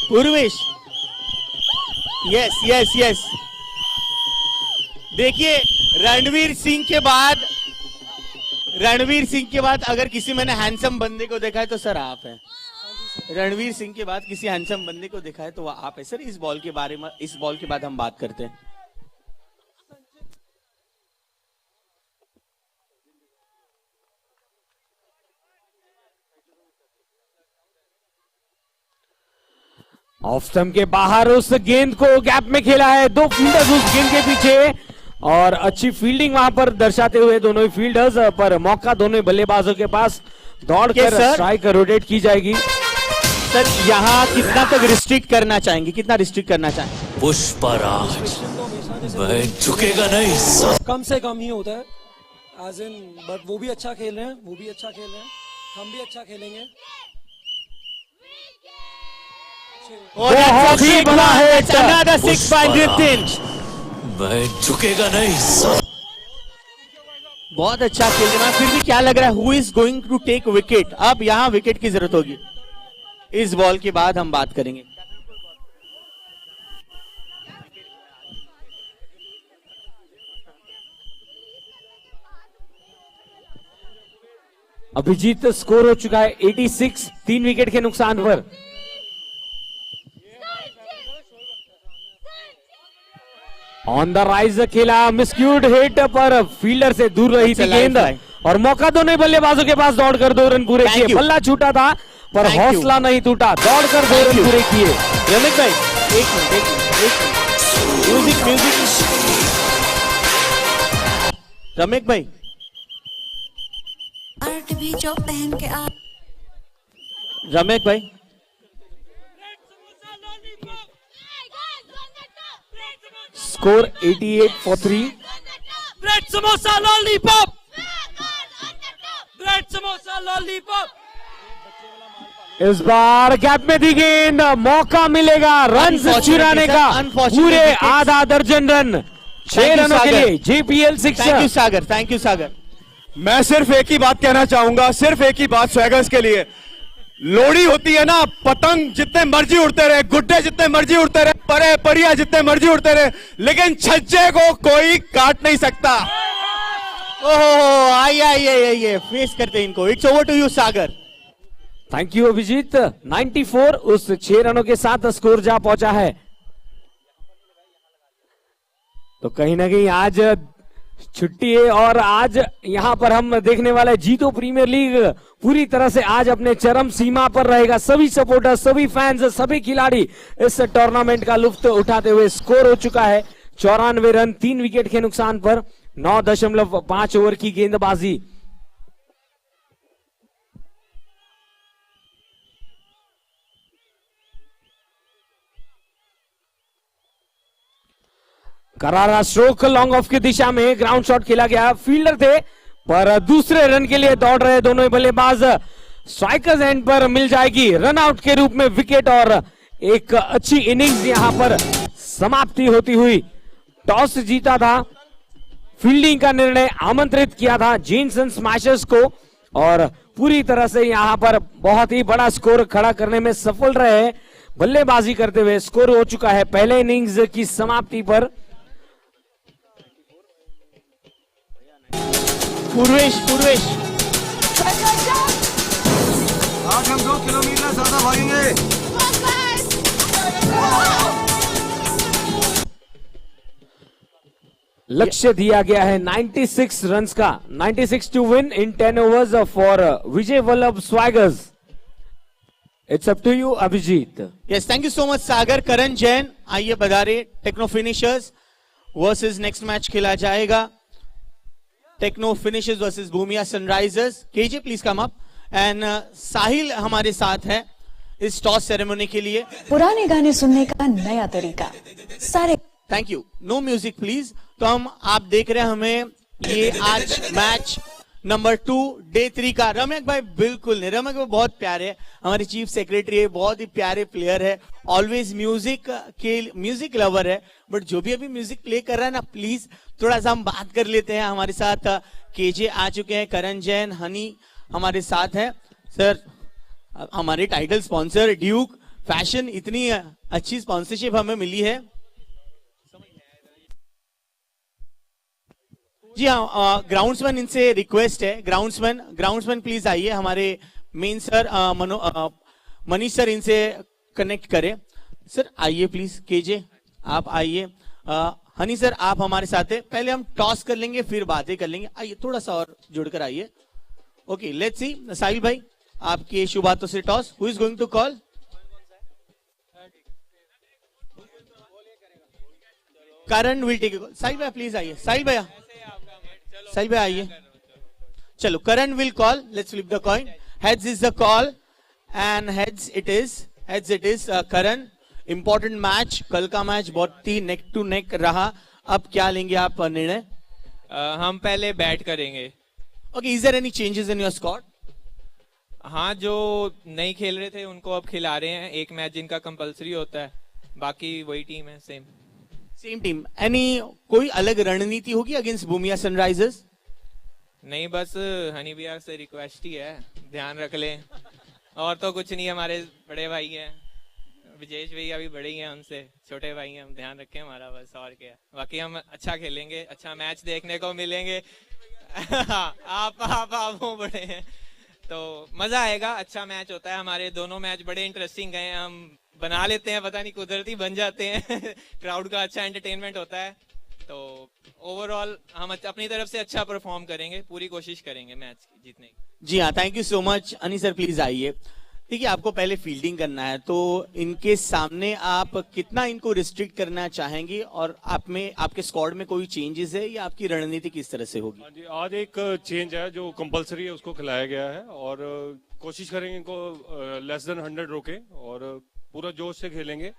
पूर्वेश, यस यस यस। देखिए रणवीर सिंह के बाद अगर किसी मैंने हैंडसम बंदे को देखा है तो सर आप हैं। रणवीर सिंह के बाद किसी हैंडसम बंदे को देखा है तो वह आप है सर। इस बॉल के बारे में, इस बॉल के बाद हम बात करते हैं। ऑफ स्टंप के बाहर उस गेंद को गैप में खेला है, दो फील्डर्स उस गेंद के पीछे और अच्छी फील्डिंग वहां पर दर्शाते हुए दोनों ही फील्डर्स पर मौका दोनों ही बल्लेबाजों के पास दौड़कर स्ट्राइक रोटेट की जाएगी। सर यहाँ कितना तक रिस्ट्रिक्ट करना चाहेंगे, कितना रिस्ट्रिक्ट करना चाहेंगे? पुष्पराज वह झुकेगा नहीं। कम से कम ही होता है एज इन, बट वो भी अच्छा खेल रहे हैं, वो भी अच्छा खेल रहे हैं, हम भी अच्छा खेलेंगे। बहुत ही बड़ा है, another 6 by Nitin। वह झुकेगा नहीं। बहुत अच्छा खेल रहे हैं, फिर भी क्या लग रहा है who is going to take wicket? अब यहाँ विकेट की जरूरत होगी, इस बॉल के बाद हम बात करेंगे। अभिजीत स्कोर हो चुका है 86, 3 विकेट के नुकसान पर। ऑन द राइज खेला, मिसक्यूड हिट पर फील्डर से दूर रही थी गेंद और मौका दोनों बल्लेबाजों के पास दौड़कर 2 रन पूरे किए। बल्ला छूटा था पर हौसला नहीं टूटा, दौड़कर 2 रन पूरे किए। रमित भाई एक मिनट, म्यूजिक। रमित भाई भी जो पहन के आ। रमित भाई score 88 for 3। Bread samosa lollipop, bread samosa lollipop. इस बार गैप में दी गेंद, मौका मिलेगा रन चुराने का, पूरे आधा दर्जन रन, 6 रनों के लिए JPL 6। Thank you Sagar, thank you Sagar. मैं सिर्फ एक ही बात कहना चाहूंगा, सिर्फ एक ही बात स्वैगर्स के लिए। लोड़ी होती है ना, पतंग जितने मर्जी उड़ते रहे, गुड्डे जितने मर्जी उड़ते रहे, परे परिया जितने मर्जी उड़ते रहे, लेकिन छज्जे को कोई काट नहीं सकता। ओहो आइए फेस करते हैं इनको। It's over to you Sagar. Thank you Abhijit. 94 उस 6 रनों के साथ स्कोर जा पहुंचा है। तो कहीं ना कहीं आज छुट्टी है और आज यहां पर हम देखने वाले जीतो प्रीमियर लीग पूरी तरह से आज अपने चरम सीमा पर रहेगा। सभी सपोर्टर, सभी फैंस, सभी खिलाड़ी इस टूर्नामेंट का लुत्फ उठाते हुए। स्कोर हो चुका है 94 रन, 3 विकेट के नुकसान पर, 9.5 ओवर की गेंदबाजी। करारा स्ट्रोक लॉन्ग ऑफ की दिशा में ग्राउंड शॉट खेला गया, फील्डर थे पर दूसरे रन के लिए दौड़ रहे दोनों ही बल्लेबाज। स्ट्राइकर्स एंड पर मिल जाएगी रन आउट के रूप में विकेट और एक अच्छी इनिंग्स यहां पर समाप्ति होती हुई। टॉस जीता था, फील्डिंग का निर्णय आमंत्रित किया था जेनसन स्मैशर्स को और पूरी तरह से यहाँ पर बहुत ही बड़ा स्कोर खड़ा करने में सफल रहे बल्लेबाजी करते हुए। स्कोर हो चुका है पहले इनिंग्स की समाप्ति पर। पूर्वेश आज हम 2 किलोमीटर ज्यादा भागेंगे। लक्ष्य दिया गया है 96 रन्स का, 96 to win in 10 overs for Vijay Vallabh Swaggers. It's up to you Abhijeet. Yes, thank you so much Sagar. Karan Jain आइए पधारे। Techno Finishers versus next match खेला जाएगा। Techno Finishers versus Bhumiya Sunrisers. KJ please come up. And Sahil हमारे साथ है इस टॉस सेरेमनी के लिए। पुराने गाने सुनने का नया तरीका सारे। Thank you. No music please. तो आप देख रहे हैं हमें ये आज मैच नंबर 2 डे 3 का। रमक भाई बिल्कुल नहीं, रमक भाई बहुत प्यारे है, हमारे चीफ सेक्रेटरी है, बहुत ही प्यारे प्लेयर है, ऑलवेज म्यूजिक लवर है। बट जो भी अभी म्यूजिक प्ले कर रहा है ना, प्लीज थोड़ा सा हम बात कर लेते हैं। हमारे साथ केजे आ चुके हैं, करण जैन, हनी हमारे साथ है। सर, हमारे टाइटल स्पॉन्सर ड्यूक फैशन, इतनी अच्छी स्पॉन्सरशिप हमें मिली है। जी हाँ, ग्राउंड्समैन इनसे रिक्वेस्ट है, ग्राउंड्समैन प्लीज आइए। हमारे मेन सर मनीष सर इनसे कनेक्ट करें। सर आइए प्लीज। केजे आप आइए। हनी सर आप हमारे साथ है। पहले हम टॉस कर लेंगे फिर बातें कर लेंगे। आइए थोड़ा सा और जुड़कर आइए। Okay, let's see. साहिल भाई आपके शुभ हाथों से toss. Who is going to call? Karan will take. Sahil भाई प्लीज आइए। साहिल भैया आइए। चलो, Karan will call. Let's flip the coin. Heads is the call and heads it is Karan. Important match, कल का मैच बहुत ही नेक टू नेक रहा। अब क्या लेंगे आप निर्णय? हम पहले बैट करेंगे। Okay, is there any changes in your squad? हाँ, जो नहीं खेल रहे थे उनको अब खिला रहे हैं। एक मैच जिनका कंपलसरी होता है, बाकी वही टीम है, सेम टीम। एनी कोई अलग रणनीति होगी अगेंस्ट भूमिया सनराइजर्स? नहीं, बस हनी भैया से रिक्वेस्ट ही है, ध्यान रख लें। और तो कुछ नहीं, हमारे बड़े भाई हैं, विजेश भैया भी बड़े ही हैं, उनसे छोटे भाई हैं, हम ध्यान रखें हमारा, बस और क्या। बाकी हम अच्छा खेलेंगे, अच्छा मैच देखने को मिलेंगे। आप वो बड़े हैं तो मजा आएगा। अच्छा मैच होता है, हमारे दोनों मैच बड़े इंटरेस्टिंग गए। हम बना लेते हैं, पता नहीं कुदरती बन जाते हैं। क्राउड का अच्छा एंटरटेनमेंट होता है। तो ओवरऑल हम अपनी तरफ से अच्छा परफॉर्म करेंगे, पूरी कोशिश करेंगे मैच जीतने की। जी हाँ, थैंक यू सो मच। अनी सर प्लीज आइए। ठीक है, आपको पहले फील्डिंग करना है, तो इनके सामने आप कितना इनको रिस्ट्रिक्ट करना चाहेंगे और आप में आपके स्क्वाड में कोई चेंजेस है या आपकी रणनीति किस तरह से होगी? जी, आज एक चेंज है जो कंपलसरी है, उसको खिलाया गया है और कोशिश करेंगे इनको लेस देन 100 रोके और पूरा जोश से खेलेंगे।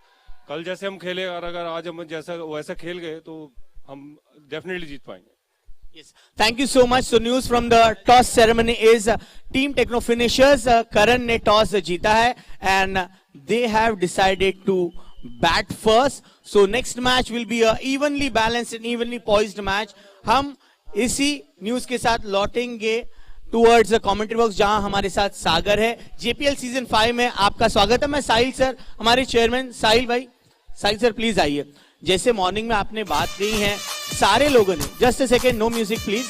कल जैसे हम खेले और अगर आज हम जैसा वैसा खेल गए तो हम डेफिनेटली जीत पाएंगे। Yes. Thank you so much. So news from the toss ceremony is Team Techno Finishers. Karan ने toss जीता है and they have decided to bat first. So next match will be a evenly balanced and evenly poised match. हम इसी news के साथ लौटेंगे towards the commentary box जहां हमारे साथ सागर है। JPL सीजन 5 में आपका स्वागत है। मैं साहिल सर, हमारे चेयरमैन साहिल भाई, साहिल सर प्लीज आइए। जैसे मॉर्निंग में आपने बात कही है सारे लोगों ने, just a second, no music please.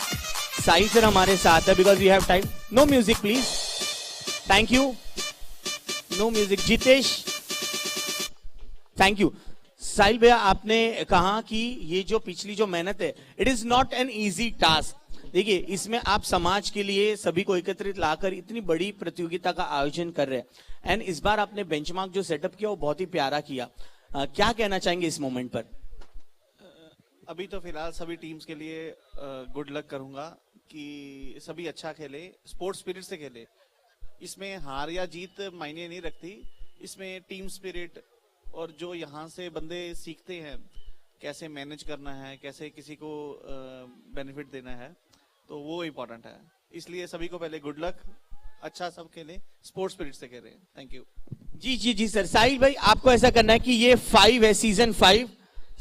Sahil sir हमारे साथ है because we have time. No music please, thank you. No music. Jitesh, thank you. Sahil भैया, आपने कहा कि ये जो पिछली जो मेहनत है, it is not an easy task. देखिए, इसमें आप समाज के लिए सभी को एकत्रित लाकर इतनी बड़ी प्रतियोगिता का आयोजन कर रहे हैं एंड इस बार आपने बेंचमार्क जो सेटअप किया वो बहुत ही प्यारा किया। क्या कहना चाहेंगे इस मोमेंट पर? अभी तो फिलहाल सभी टीम्स के लिए गुड लक करूंगा कि सभी अच्छा खेले, स्पोर्ट्स स्पिरिट से खेले। इसमें हार या जीत मायने नहीं रखती, इसमें टीम स्पिरिट और जो यहाँ से बंदे सीखते हैं कैसे मैनेज करना है, कैसे किसी को बेनिफिट देना है, तो वो इम्पोर्टेंट है। इसलिए सभी को पहले गुड लक, अच्छा सब खेले, स्पोर्ट्स स्पिरिट से खेले। Thank you. जी जी जी सर। साहिल भाई, आपको ऐसा करना है कि ये 5 है, सीजन 5,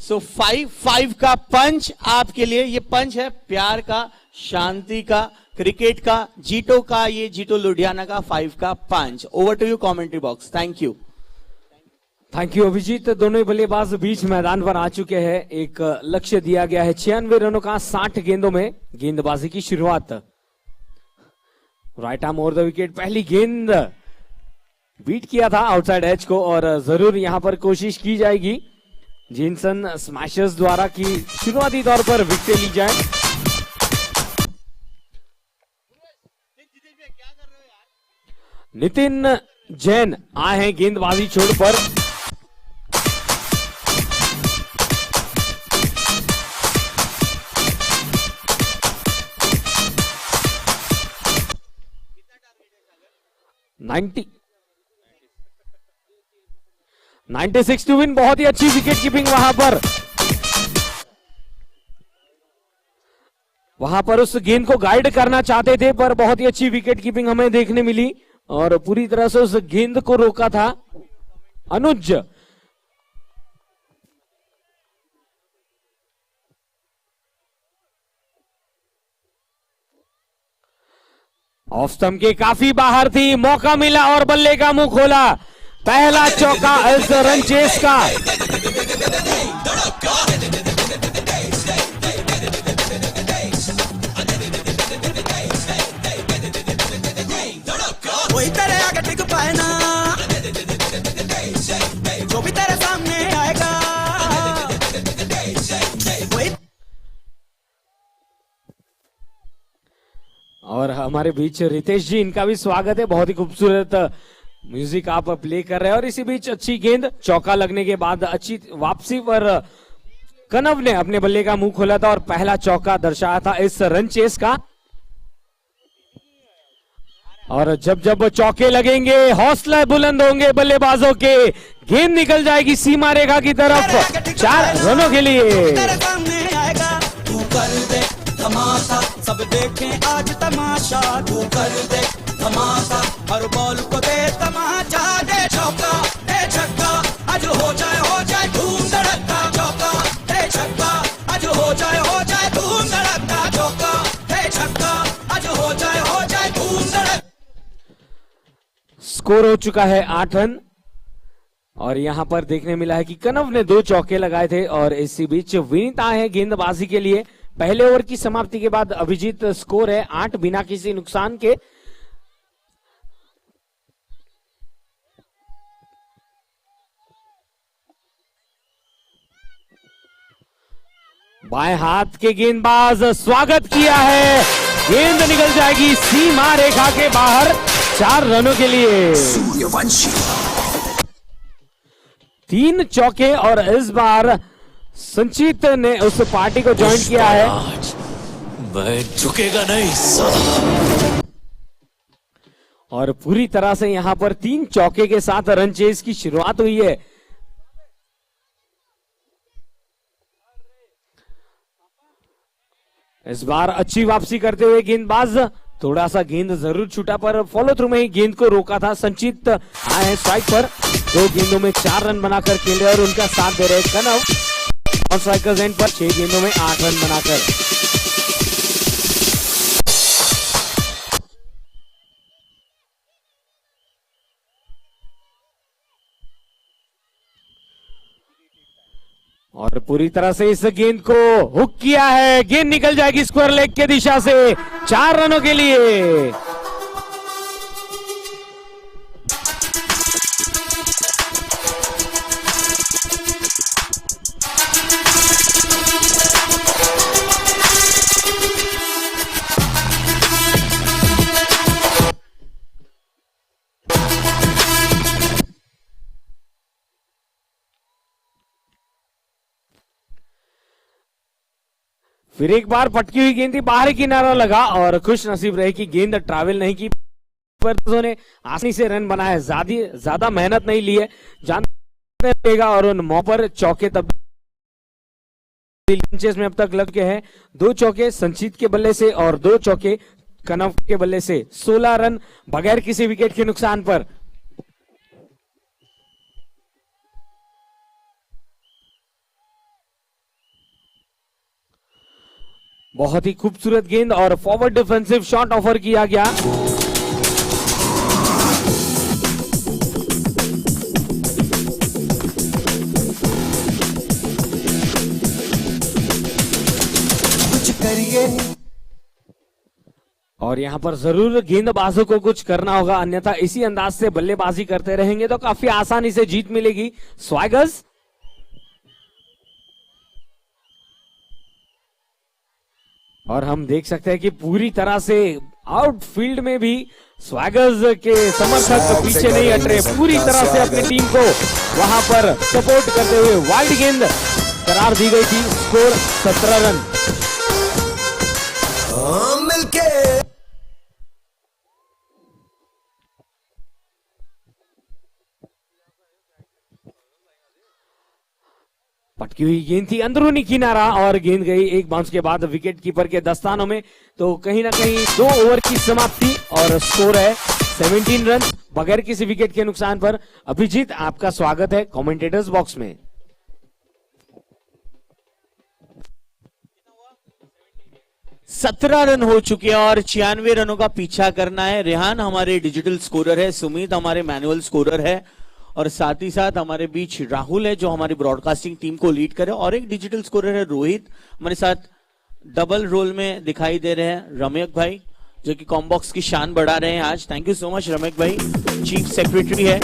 सो 5-5 का पंच आपके लिए। ये पंच है प्यार का, शांति का, क्रिकेट का, जीतो का, ये जीतो लुधियाना का 5 का पंच। Over to you commentary box. Thank you. Thank you Abhijeet. दोनों ही बल्लेबाज बीच मैदान पर आ चुके हैं। एक लक्ष्य दिया गया है 96 रनों का 60 गेंदों में गेंदबाजी की शुरुआत। Right arm over the wicket, पहली गेंद बीट किया था आउटसाइड एज को और जरूर यहां पर कोशिश की जाएगी जिनसन स्मैशर्स द्वारा की शुरुआती तौर पर विकेट ली जाए। नितिन जैन आए हैं गेंदबाजी छोड़ पर। Ninety 96 to win. बहुत ही अच्छी विकेट कीपिंग वहां पर उस गेंद को गाइड करना चाहते थे पर बहुत ही अच्छी विकेट कीपिंग हमें देखने मिली और पूरी तरह से उस गेंद को रोका था अनुज। ऑफ स्टंप के काफी बाहर थी, मौका मिला और बल्ले का मुंह खोला। पहला चौका इस रन चेस का। कोई तेरे आगे टिक पाए ना, जो भी तेरे सामने आएगा। और हमारे बीच रितेश जी, इनका भी स्वागत है। बहुत ही खूबसूरत म्यूजिक आप प्ले कर रहे हैं और इसी बीच अच्छी गेंद, चौका लगने के बाद अच्छी वापसी पर कनव ने अपने बल्ले का मुंह खोला था और पहला चौका दर्शाया था इस रन चेस का। और जब जब चौके लगेंगे हौसला बुलंद होंगे बल्लेबाजों के। गेंद निकल जाएगी सीमा रेखा की तरफ 4 रनों के लिए। तेरे सामने आएगा, तू कर दे तमाशा, सब देखें आज तमाशा। तू कर दे तमाशा, हर बॉल को दे तमाचा। दे चौका दे छक्का, आज हो जाए धूम धड़का। चौका दे छक्का, आज हो जाए धूम धड़का। चौका दे छक्का, आज हो जाए धूम धड़का। स्कोर हो चुका है 8 रन और यहां पर देखने मिला है कि कनव ने 2 चौके लगाए थे और इसी बीच विनीता है गेंदबाजी के लिए। पहले ओवर की समाप्ति के बाद अभिजीत स्कोर है 8 बिना किसी नुकसान के। बाएं हाथ के गेंदबाज स्वागत किया है, गेंद निकल जाएगी सीमा रेखा के बाहर 4 रनों के लिए। 3 चौके और इस बार संचित ने उस पार्टी को ज्वाइन किया है। वह झुकेगा नहीं साला। और पूरी तरह से यहां पर 3 चौके के साथ रन चेस की शुरुआत हुई है। इस बार अच्छी वापसी करते हुए गेंदबाज, थोड़ा सा गेंद जरूर छूटा पर फॉलो थ्रू में ही गेंद को रोका था। संचित आए हैं स्ट्राइक पर, 2 गेंदों में 4 रन बनाकर खेले और उनका साथ दे रहे कनव और स्ट्राइकर्स एंड पर 6 गेंदों में 8 रन बनाकर। और पूरी तरह से इस गेंद को हुक किया है, गेंद निकल जाएगी स्क्वायर लेग के दिशा से 4 रनों के लिए। फिर एक बार पटकी हुई गेंद थी, बाहरी किनारा लगा और खुश नसीब रहे कि गेंद ट्रैवल नहीं की पर उन्होंने आसानी से रन बनाए। ज्यादा मेहनत नहीं ली है, जानते और उन मौके पर चौके तब में अब तक लग के हैं 2 चौके संचित के बल्ले से और 2 चौके कनव के बल्ले से। 16 रन बगैर किसी विकेट के नुकसान पर। बहुत ही खूबसूरत गेंद और फॉरवर्ड डिफेंसिव शॉट ऑफर किया गया। कुछ करिए और यहां पर जरूर गेंदबाजों को कुछ करना होगा, अन्यथा इसी अंदाज से बल्लेबाजी करते रहेंगे तो काफी आसानी से जीत मिलेगी। स्वैगर्स और हम देख सकते हैं कि पूरी तरह से आउटफील्ड में भी स्वैगर्स के समर्थक पीछे नहीं हट रहे, पूरी तरह से अपनी टीम को वहां पर सपोर्ट करते हुए वाइड गेंद करार दी गई थी। Score 17 run. मिलके पटकी हुई गेंद थी अंदरूनी किनारा और गेंद गई एक बाउंस के बाद विकेट कीपर के दस्तानों में। तो कहीं ना कहीं 2 ओवर की समाप्ति और स्कोर है 17 रन बगैर किसी विकेट के नुकसान पर। अभिजीत, आपका स्वागत है कमेंटेटर्स बॉक्स में। सत्रह रन हो चुके हैं और 96 रनों का पीछा करना है। रेहान हमारे डिजिटल स्कोरर है, सुमित हमारे मैनुअल स्कोरर है और साथ ही साथ हमारे बीच राहुल है जो हमारी ब्रॉडकास्टिंग टीम को लीड करे, और एक डिजिटल स्कोरर है रोहित, हमारे साथ डबल रोल में दिखाई दे रहे हैं रमेक भाई जो कि कॉम्बॉक्स की शान बढ़ा रहे हैं आज। थैंक यू सो मच रमेक भाई। चीफ सेक्रेटरी है,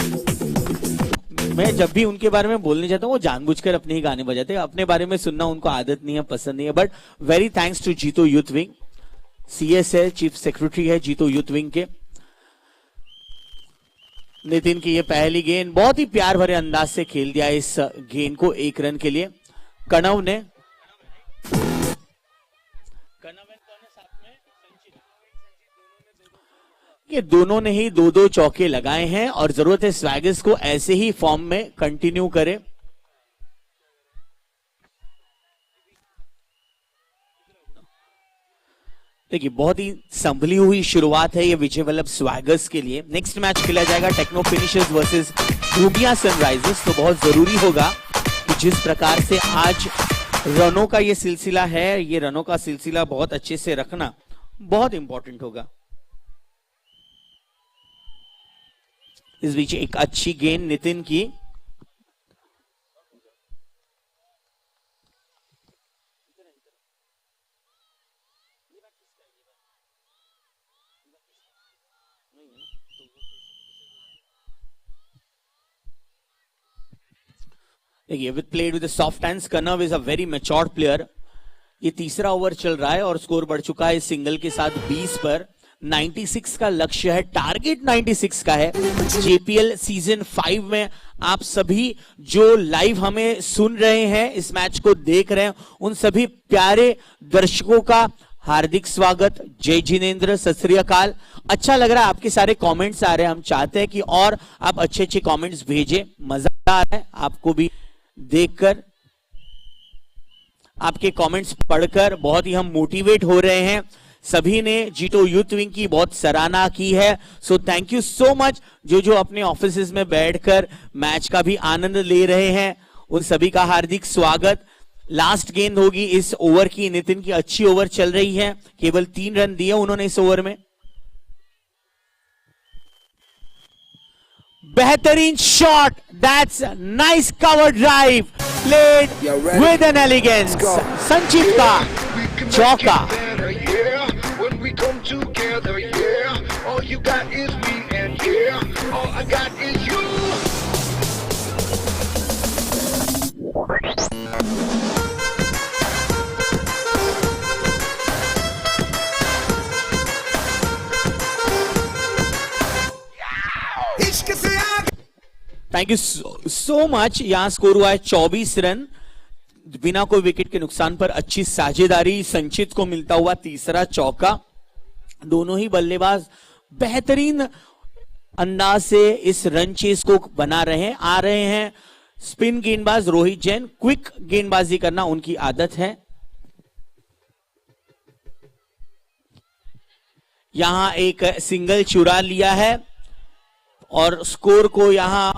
मैं जब भी उनके बारे में बोलने जाता हूँ वो जानबूझकर अपने ही गाने बजाते हैं, अपने बारे में सुनना उनको आदत नहीं है, पसंद नहीं है। बट वेरी थैंक्स टू जीतो यूथ विंग, सीएस है, चीफ सेक्रेटरी है जीतो यूथ विंग के। नितिन की ये पहली गेंद बहुत ही प्यार भरे अंदाज से खेल दिया इस गेंद को 1 रन के लिए। कनव ने ये दोनों ने ही 2-2 चौके लगाए हैं और जरूरत है स्वैगर्स को ऐसे ही फॉर्म में कंटिन्यू करे। देखिए बहुत ही संभली हुई शुरुआत है ये विजय वल्लभ स्वैगर्स के लिए। नेक्स्ट मैच खेला जाएगा टेक्नो फिनिशर्स वर्सेस धूबिया सनराइजर्स। तो बहुत जरूरी होगा कि जिस प्रकार से आज रनों का ये सिलसिला है, ये रनों का सिलसिला बहुत अच्छे से रखना बहुत इंपॉर्टेंट होगा। इस बीच एक अच्छी गेंद नितिन की, देखिए with played with soft hands. Kanav is a very matured player. ये तीसरा ओवर चल रहा है और स्कोर बढ़ चुका है सिंगल के साथ 20 पर। 96 का लक्ष्य है, टारगेट 96 का है। जेपीएल सीजन 5 में आप सभी जो लाइव हमें सुन रहे हैं, इस मैच को देख रहे हैं, उन सभी प्यारे दर्शकों का हार्दिक स्वागत। जय जिनेंद्र, सत श्री अकाल। अच्छा लग रहा है, आपके सारे कमेंट्स आ रहे हैं। हम चाहते हैं कि और आप अच्छे अच्छे कमेंट्स भेजें। मजा आ रहा है आपको भी देखकर, आपके कमेंट्स पढ़कर बहुत ही हम मोटिवेट हो रहे हैं। सभी ने जीतो यूथ विंग की बहुत सराहना की है, so thank you so much. जो अपने ऑफिसेज में बैठकर मैच का भी आनंद ले रहे हैं, उन सभी का हार्दिक स्वागत। लास्ट गेंद होगी इस ओवर की। नितिन की अच्छी ओवर चल रही है, केवल 3 रन दिए उन्होंने इस ओवर में। बेहतरीन shot, that's nice cover drive played with an elegance. Sanchit का चौका। Thank you so much. यहां स्कोर हुआ है 24 रन बिना कोई विकेट के नुकसान पर। अच्छी साझेदारी, संचित को मिलता हुआ तीसरा चौका। दोनों ही बल्लेबाज बेहतरीन अंदाज से इस रन चेस को बना रहे हैं। आ रहे हैं स्पिन गेंदबाज रोहित जैन, क्विक गेंदबाजी करना उनकी आदत है। यहां एक सिंगल चुरा लिया है और स्कोर को यहां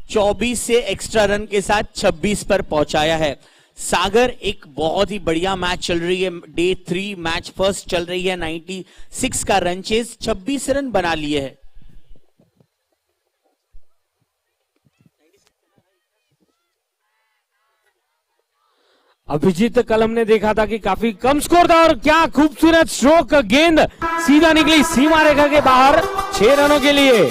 24 से एक्स्ट्रा रन के साथ 26 पर पहुंचाया है। सागर एक बहुत ही बढ़िया मैच चल रही है। डे 3 मैच फर्स्ट चल रही है। 96 का रन चेज, 26 रन बना लिए है। अभिजीत कल हमने देखा था कि काफी कम स्कोर था और क्या खूबसूरत स्ट्रोक, गेंद सीधा निकली सीमा रेखा के बाहर 6 रनों के लिए।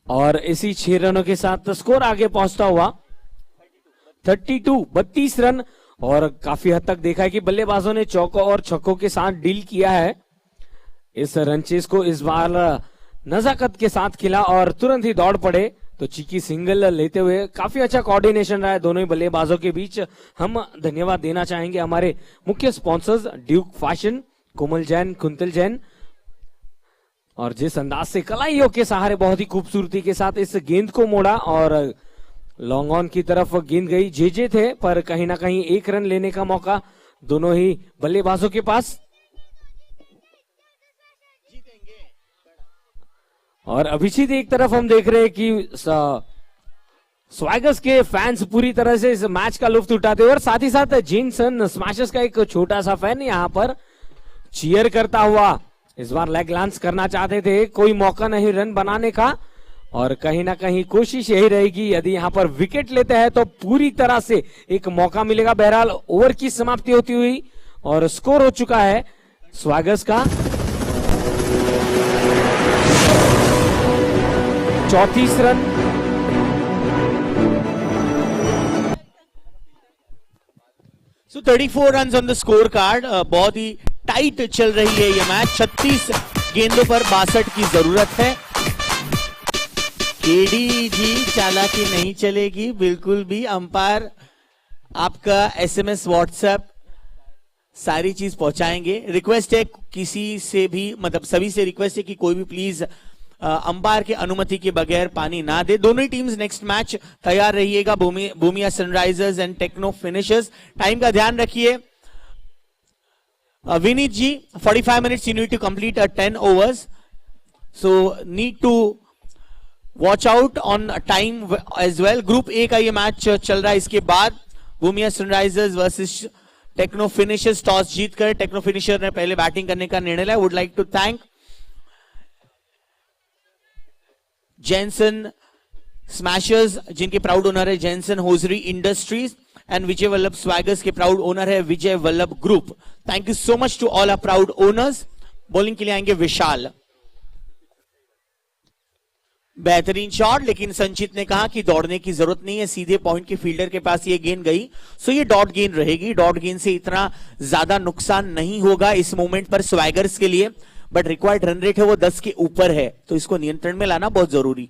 और इसी 6 रनों के साथ स्कोर आगे पहुंचता हुआ 32 रन। और काफी हद तक देखा है कि बल्लेबाजों ने चौकों और छक्कों के साथ डील किया है। इस रन चेस को इस बार नजाकत के साथ खेला और तुरंत ही दौड़ पड़े तो चीकी सिंगल लेते हुए काफी अच्छा कोऑर्डिनेशन रहा है दोनों ही बल्लेबाजों के बीच। हम धन्यवाद देना चाहेंगे हमारे मुख्य स्पॉन्सर्स ड्यूक फैशन, कोमल जैन, कुंतल जैन, और जिस अंदाज से कलाइयों के सहारे बहुत ही खूबसूरती के साथ इस गेंद को मोड़ा और लॉन्ग ऑन की तरफ गेंद गई। जे थे पर कहीं ना कहीं 1 रन लेने का मौका दोनों ही बल्लेबाजों के पास। और अभिजीत एक तरफ हम देख रहे हैं कि स्वैगर्स के फैंस पूरी तरह से इस मैच का लुत्फ उठाते हुए और साथ ही साथ जेनसन स्मैशर्स का एक छोटा सा फैन यहां पर चीयर करता हुआ इस बार लेग लांच करना चाहते थे। कोई मौका नहीं रन बनाने का और कहीं ना कहीं कोशिश यही रहेगी यदि यहां पर विकेट लेते हैं तो पूरी तरह से एक मौका मिलेगा। बहरहाल ओवर की समाप्ति होती हुई और स्कोर हो चुका है स्वैगर्स का 34 run. So 34 run on the score card. बहुत ही टाइट चल रही है ये मैच। 36 गेंदों पर 62 की जरूरत है। केडी जी चालाकी नहीं चलेगी बिल्कुल भी। अंपायर आपका SMS व्हाट्सएप सारी चीज पहुंचाएंगे। रिक्वेस्ट है किसी से भी, मतलब सभी से रिक्वेस्ट है कि कोई भी प्लीज अंपायर के अनुमति के बगैर पानी ना दे। दोनों ही टीम्स नेक्स्ट मैच तैयार रहिएगा। Bhumiya Sunrisers and Techno Finishers. Time का ध्यान रखिए। Vineet ji 45 minutes you need to complete 10 overs, so need to watch out on time as well. Group A का ये मैच चल रहा है। इसके बाद Bhumiya Sunrisers versus Techno Finishers. Toss जीतकर टेक्नो फिनिशर ने पहले बैटिंग करने का निर्णय लिया। Would like to thank Jenson Smashers जिनके प्राउड ओनर है Jenson hosiery industries and Vijay Vallabh Swaggers के प्राउड ओनर है Vijay Vallabh group. Thank you so much to all our proud owners. Bowling के लिए आएंगे विशाल। बेहतरीन शॉट, लेकिन संचित ने कहा कि दौड़ने की जरूरत नहीं है, सीधे पॉइंट के फील्डर के पास ये गेंद गई, सो ये डॉट गेंद रहेगी। डॉट गेंद से इतना ज्यादा नुकसान नहीं होगा इस मोमेंट पर स्वैगर्स के लिए, बट रिक्वायर्ड रन रेट है वो 10 के ऊपर है, तो इसको नियंत्रण में लाना बहुत जरूरी।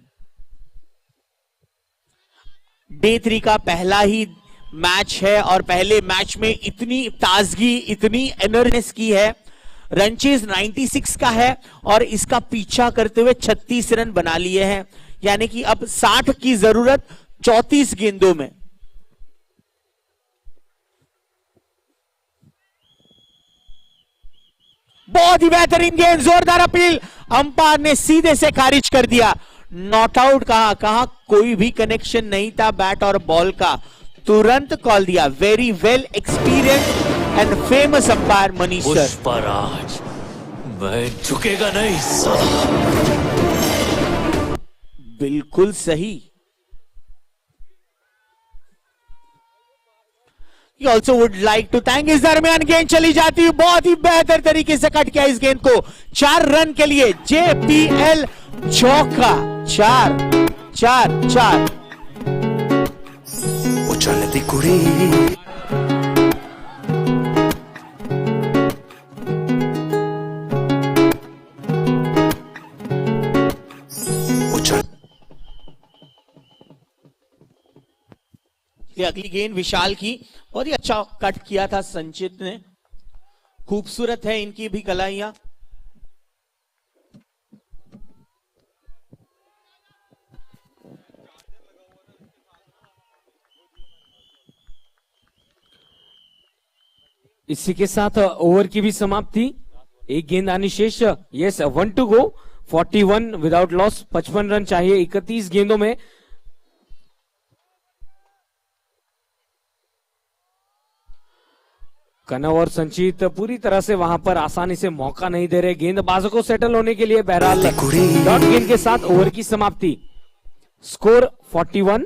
डे 3 का पहला ही मैच है और पहले मैच में इतनी ताजगी, इतनी एनर्जी की है। रन चेज 96 का है और इसका पीछा करते हुए 36 रन बना लिए हैं, यानी कि अब 60 की जरूरत 34 गेंदों में। बहुत ही बेहतरीन गेंद, जोरदार अपील, अंपायर ने सीधे से खारिज कर दिया। नॉट आउट कहा कोई भी कनेक्शन नहीं था बैट और बॉल का, तुरंत कॉल दिया। Very well experience and famous umpire Manish sir. Pushparaj, मैं झुकेगा नहीं साला। बिल्कुल सही। You also would like to thank। इस दरमियान गेंद चली जाती है, बहुत ही बेहतर तरीके से कट किया इस गेंद को। 4 रन के लिए JPL चौका। 4 उछलती कुड़ी, अगली गेंद विशाल की, बहुत ही अच्छा कट किया था संचित ने। खूबसूरत है इनकी भी कलाइयां। इसी के साथ ओवर की भी समाप्ति, एक गेंद आनी शेष। Yes, 1 to go, 41 without loss, 55 run चाहिए 31 गेंदों में। कनव और संचित पूरी तरह से वहां पर आसानी से मौका नहीं दे रहे गेंदबाजों को सेटल होने के लिए। बहरहाल डॉट गेंद के साथ ओवर की समाप्ति, स्कोर 41।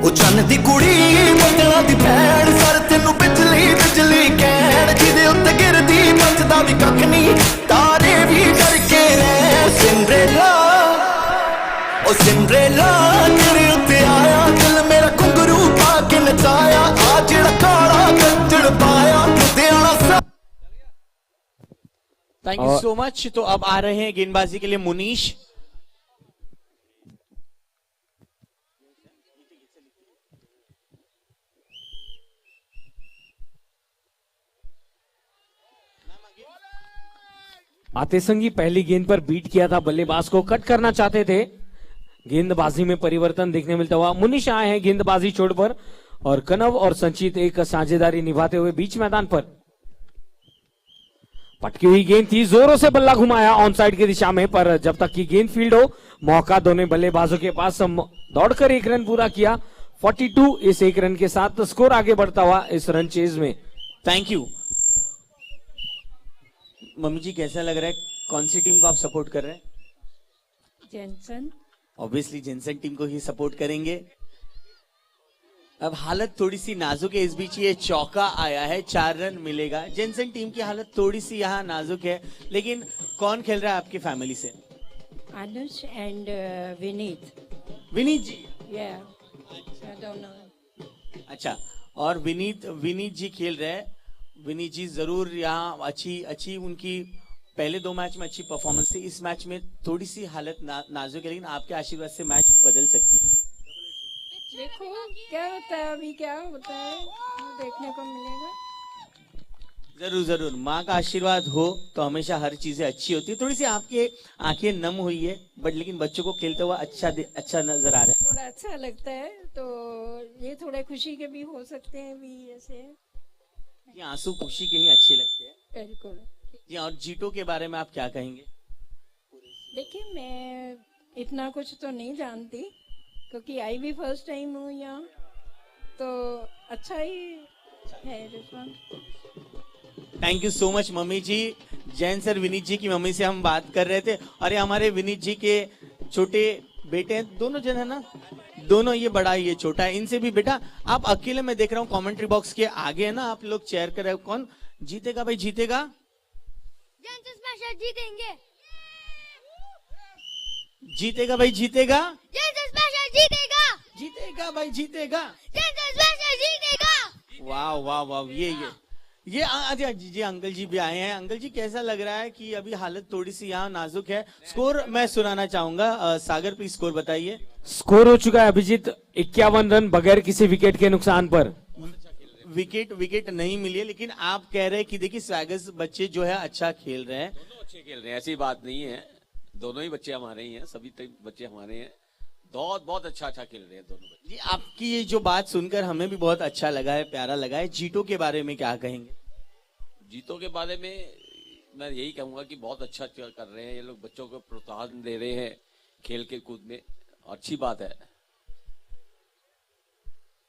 उचन्नती कुड़ी बदला दी भैन सर तेनू बिजली बिजली कहण जिदे उत्ते गिरदी बचदा भी कख नहीं तारे भी करके रह। ओ सिंड्रेला तेरे उत्ते आया दिल मेरा घुंघरू पा के नचाया आ जेड़ा काला गज्जड़ पाया लुधियाना सा। Thank you so much. तो अब आ रहे हैं गेंदबाजी के लिए मुनीश। आतेसंगी पहली गेंद पर बीट किया था, बल्लेबाज को कट करना चाहते थे। गेंदबाजी में परिवर्तन देखने मिलता हुआ मुनीश आए हैं गेंदबाजी छोड़ पर, और कनव और संचित एक साझेदारी निभाते हुए बीच मैदान पर। पटकी हुई गेंद थी, जोरों से बल्ला घुमाया ऑन साइड की दिशा में, पर जब तक की गेंद फील्ड हो मौका दोनों बल्लेबाजों के पास। दौड़कर 1 रन पूरा किया, 42। इस 1 रन के साथ स्कोर आगे बढ़ता हुआ इस रन चेज में। Thank you. मम्मी जी कैसा लग रहा है, कौन सी टीम को आप सपोर्ट कर रहे हैं? जेनसन। ऑब्वियसली जेनसन टीम को ही सपोर्ट करेंगे। अब हालत थोड़ी सी नाजुक है, इस बीच ये चौका आया है, 4 रन मिलेगा। जेनसन टीम की हालत थोड़ी सी यहाँ नाजुक है, लेकिन कौन खेल रहा है आपकी फैमिली से? अनुज एंड विनीत। विनीत जी? अच्छा, और विनीत जी खेल रहे हैं। विनीत जी जरूर यहाँ अच्छी उनकी पहले 2 मैच में अच्छी परफॉर्मेंस थी, इस मैच में थोड़ी सी हालत नाजुक है, लेकिन आपके आशीर्वाद से मैच बदल सकती है। देखो क्या होता है, अभी क्या होता है देखने को मिलेगा। जरूर माँ का आशीर्वाद हो तो हमेशा हर चीजें अच्छी होती है। थोड़ी सी आपकी आंखें नम हुई है, बट लेकिन बच्चों को खेलते हुआ अच्छा नजर आ रहा है। थोड़ा अच्छा लगता है, तो ये थोड़े खुशी के भी हो सकते हैं भी ऐसे। ये आंसू खुशी के ही अच्छे लगते हैं। बिल्कुल जी। और जीतो के बारे में आप क्या कहेंगे? देखिए, मैं इतना कुछ तो नहीं जानती, क्योंकि आई भी फर्स्ट टाइम हूँ यहाँ, तो अच्छा ही है response. Thank you so much mummy ji. Jain sir Vineet ji की मम्मी से हम बात कर रहे थे, और ये हमारे विनीत जी के छोटे बेटे हैं, दोनों जन है ना, दोनों, ये बड़ा ये छोटा है। इनसे भी बेटा आप अकेले, मैं देख रहा हूँ कमेंट्री बॉक्स के आगे है ना, आप लोग चेयर कर रहे हो, कौन जीतेगा भाई? जीतेगा जीतेंगे, जीतेगा भाई, जीतेगा जीतेगा भाई, जीतेगा। वाह वाह वाह, ये जी अंकल जी भी आए हैं। अंकल जी कैसा लग रहा है कि अभी हालत थोड़ी सी यहाँ नाजुक है? स्कोर मैं सुनाना चाहूंगा। सागर प्लीज स्कोर बताइए। स्कोर हो चुका है अभिजीत 51 रन बगैर किसी विकेट के नुकसान पर। विकेट नहीं मिली है, लेकिन आप कह रहे हैं कि देखिए स्वैगर्स बच्चे जो है अच्छा खेल रहे हैं। दोनों अच्छे खेल रहे हैं, ऐसी बात नहीं है, दोनों ही बच्चे हमारे ही हैं, सभी बच्चे हमारे हैं, बहुत अच्छा खेल रहे हैं दोनों बच्चे। जी, आपकी ये जो बात सुनकर हमें भी बहुत अच्छा लगा है, प्यारा लगा है। जीतो के बारे में क्या कहेंगे? जीतो के बारे में मैं यही कहूंगा कि बहुत अच्छा कर रहे हैं ये लोग, बच्चों को प्रोत्साहन दे रहे हैं खेल के कूद में, अच्छी बात है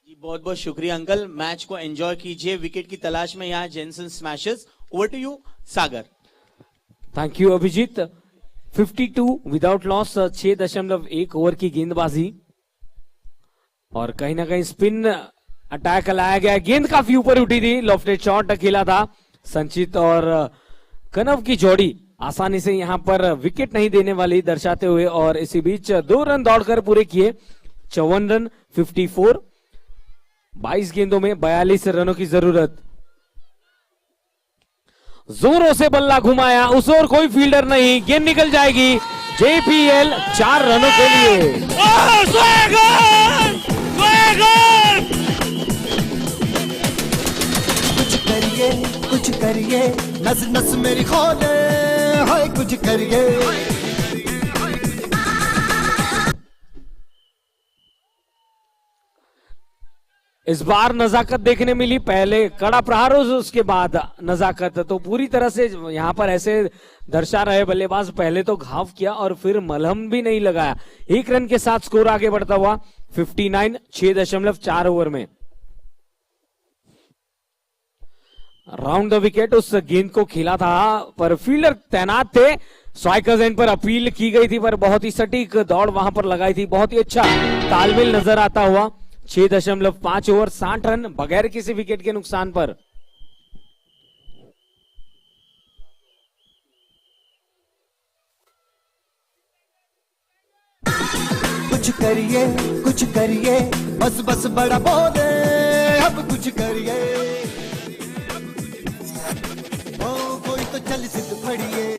जी। बहुत बहुत शुक्रिया अंकल, मैच को एंजॉय कीजिए। विकेट की तलाश में यहाँ Jansen Smashers. Over to you Sagar. Thank you Abhijit. 52 without loss, 6.1 over की गेंदबाजी, और कहीं ना कहीं स्पिन अटैक लाया गया। गेंद काफी ऊपर उठी थी, लॉफ्टेड शॉट खेला था। संचित और कनव की जोड़ी आसानी से यहां पर विकेट नहीं देने वाली दर्शाते हुए, और इसी बीच 2 रन दौड़कर पूरे किए। 54 रन 54, 22 गेंदों में 42 रनों की जरूरत। जोरों से बल्ला घुमाया, उस ओर कोई फील्डर नहीं, गेंद निकल जाएगी। JPL 4 रनों के लिए। कुछ करिए नस नस मेरी खोले, हाय कुछ करिए। इस बार नजाकत देखने मिली, पहले कड़ा प्रहार उसके बाद नजाकत, तो पूरी तरह से यहां पर ऐसे दर्शा रहे बल्लेबाज, पहले तो घाव किया और फिर मलहम भी नहीं लगाया। 1 रन के साथ स्कोर आगे बढ़ता हुआ 59, 6.4 ओवर में। राउंड द विकेट उस गेंद को खेला था पर फील्डर तैनात थे। स्ट्राइकर्स एंड पर अपील की गई थी पर बहुत ही सटीक दौड़ वहां पर लगाई थी, बहुत ही अच्छा तालमेल नजर आता हुआ। 6.5 ओवर 60 रन बगैर किसी विकेट के नुकसान पर। कुछ करिए बस बस बड़ा बोले, अब कुछ करिए ओ कोई तो चल सिद्ध फड़िए।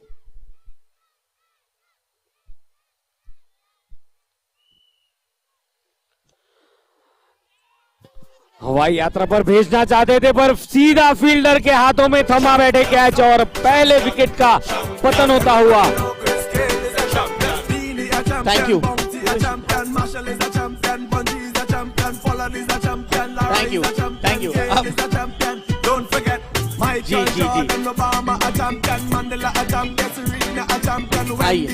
हवाई यात्रा पर भेजना चाहते थे पर सीधा फील्डर के हाथों में थमा बैठे कैच और पहले विकेट का पतन होता हुआ। Thank you thank you. जी जी जी आइए।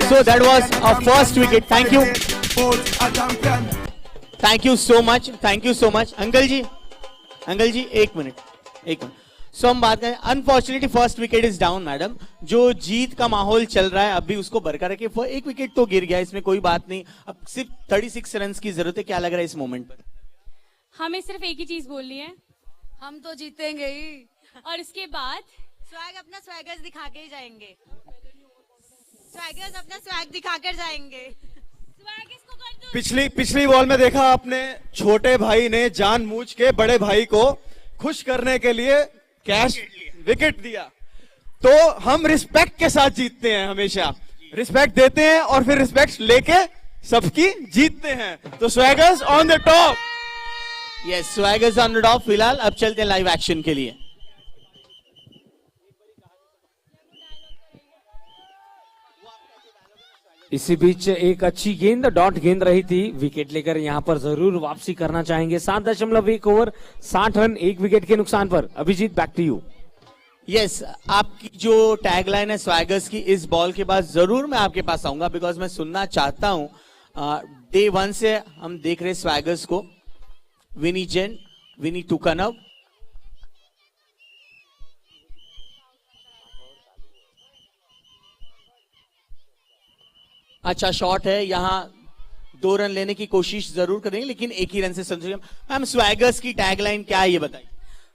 So that was a first wicket. Thank you so much, thank you so much. Uncle ji एक मिनट। सो हम बात करें, unfortunately first wicket is down madam. जो जीत का माहौल चल रहा है अभी उसको बरकरार रखिए। 1 विकेट तो गिर गया, इसमें कोई बात नहीं, अब सिर्फ 36 रन की जरूरत है। क्या लग रहा है इस मोमेंट पर? हमें सिर्फ एक ही चीज बोलनी है, हम तो जीतेंगे ही, और इसके बाद स्वैग अपना स्वैगर्स दिखा के ही जाएंगे। स्वैगर्स अपना स्वैग दिखा कर जाएंगे। पिछली बॉल में देखा आपने, छोटे भाई ने जानबूझ के बड़े भाई को खुश करने के लिए कैश विकेट दिया। तो हम रिस्पेक्ट के साथ जीतते हैं, हमेशा रिस्पेक्ट देते हैं और फिर रिस्पेक्ट लेके सबकी जीतते हैं। तो Swaggers on the top. Yes, Swaggers on the top. फिलहाल अब चलते हैं लाइव एक्शन के लिए। इसी बीच एक अच्छी गेंद, डॉट गेंद रही थी, विकेट लेकर यहां पर जरूर वापसी करना चाहेंगे। 7.1 ओवर 60 रन 1 विकेट के नुकसान पर। Abhijit, back to you. Yes, आपकी जो टैगलाइन है स्वैगर्स की, इस बॉल के बाद जरूर मैं आपके पास आऊंगा, बिकॉज मैं सुनना चाहता हूं। डे 1 से हम देख रहे स्वैगर्स को, विनी जैन, विनी टुकनव, अच्छा शॉट है, यहां 2 रन लेने की कोशिश जरूर करेंगे लेकिन 1 ही रन से संतुष्ट। मैम, स्वैगर्स की टैगलाइन क्या है ये बताइए।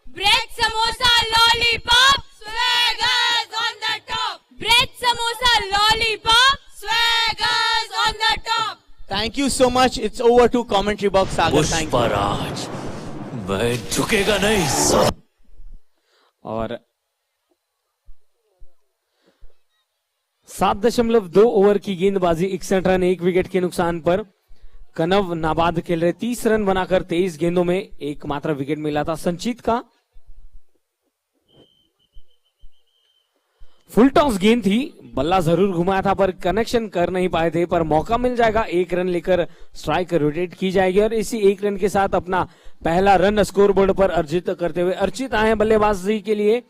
Bread samosa lollipop, Swaggers on the top. Bread samosa lollipop, Swaggers on the top. Thank you so much. It's over to commentary box. Sagar, thank you. Pushparaj, मैं झुकेगा नहीं। और 7.2 ओवर की गेंदबाजी, 61 रन 1 विकेट के नुकसान पर। कनव नाबाद खेल रहे, 30 रन बनाकर 23 गेंदों में एकमात्र विकेट मिला था संचित का। फुल टॉस गेंद थी, बल्ला जरूर घुमाया था पर कनेक्शन कर नहीं पाए थे, पर मौका मिल जाएगा। 1 रन लेकर स्ट्राइक रोटेट की जाएगी और इसी 1 रन के साथ अपना पहला रन स्कोरबोर्ड पर अर्जित करते हुए अर्चित आए बल्लेबाजी के लिए।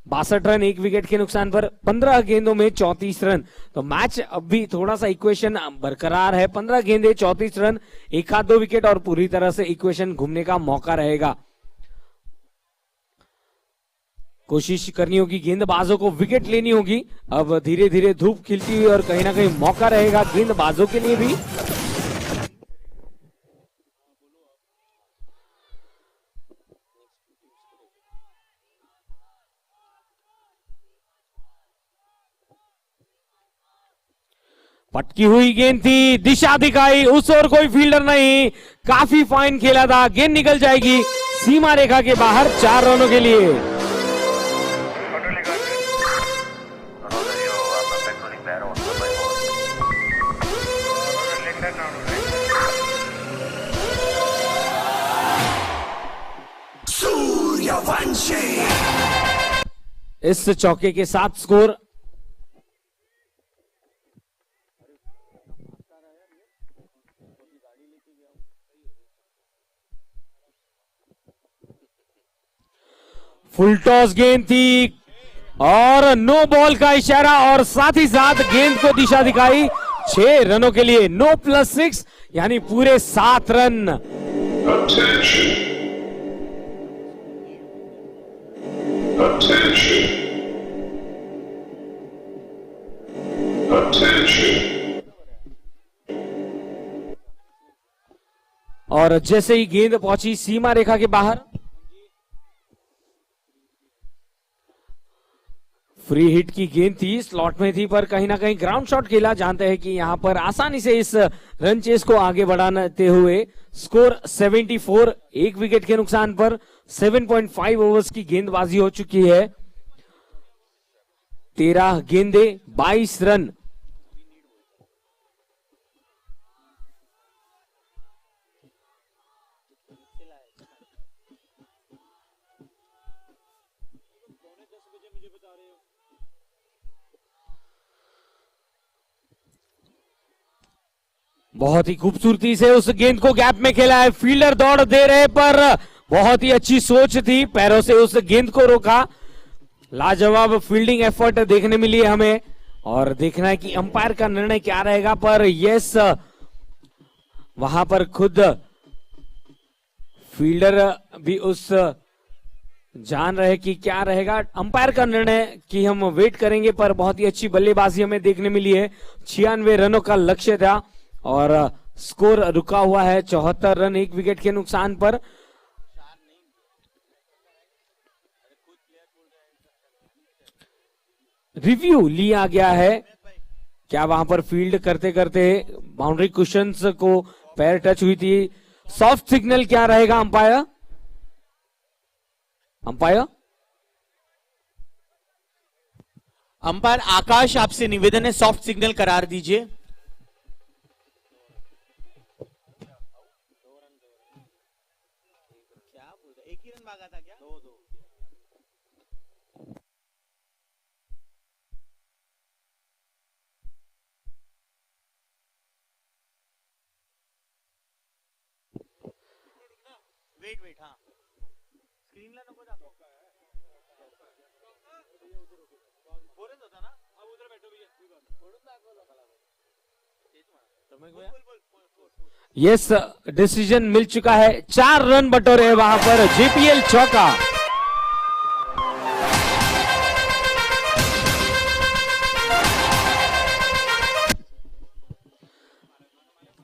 62 रन 1 विकेट के नुकसान पर, 15 गेंदों में 34 रन। तो मैच अब भी थोड़ा सा इक्वेशन बरकरार है। 15 गेंदे 34 रन, 1-2 विकेट और पूरी तरह से इक्वेशन घूमने का मौका रहेगा। कोशिश करनी होगी, गेंदबाजों को विकेट लेनी होगी। अब धीरे धीरे धूप खिलती हुई और कहीं ना कहीं मौका रहेगा गेंदबाजों के लिए भी। पटकी हुई गेंद थी, दिशा दिखाई, उस ओर कोई फील्डर नहीं, काफी फाइन खेला था, गेंद निकल जाएगी सीमा रेखा के बाहर 4 रनों के लिए। इस चौके के साथ स्कोर फुल टॉस गेंद थी और नो बॉल का इशारा और साथ ही साथ गेंद को दिशा दिखाई 6 रनों के लिए। 9+6 यानी पूरे 7 रन। Attention. Attention. Attention. और जैसे ही गेंद पहुंची सीमा रेखा के बाहर, फ्री हिट की गेंद थी, स्लॉट में थी, पर कहीं ना कहीं ग्राउंड शॉट खेला। जानते हैं कि यहां पर आसानी से इस रन चेस को आगे बढ़ाते हुए स्कोर 74, 1 विकेट के नुकसान पर 7.5 ओवर्स की गेंदबाजी हो चुकी है। 13 गेंदे 22 रन। बहुत ही खूबसूरती से उस गेंद को गैप में खेला है। फील्डर दौड़ दे रहे पर बहुत ही अच्छी सोच थी, पैरों से उस गेंद को रोका। लाजवाब फील्डिंग एफर्ट देखने मिली है हमें और देखना है कि अंपायर का निर्णय क्या रहेगा। पर यस, वहां पर खुद फील्डर भी उस जान रहे कि क्या रहेगा। अंपायर का निर्णय की हम वेट करेंगे, पर बहुत ही अच्छी बल्लेबाजी हमें देखने मिली है। 96 रनों का लक्ष्य था और स्कोर रुका हुआ है 74 रन 1 विकेट के नुकसान पर। रिव्यू लिया गया है, क्या वहां पर फील्ड करते करते बाउंड्री कुशन्स को पैर टच हुई थी। सॉफ्ट सिग्नल क्या रहेगा अंपायर? अंपायर आकाश, आपसे निवेदन है, सॉफ्ट सिग्नल करार दीजिए। वेट हाँ स्क्रीन ला नको दाखव बोरच होता ना अब उधर बैठो भैया बोलून दाखव यस, डिसीजन मिल चुका है। 4 रन बटोरे वहां पर जेपीएल चौका।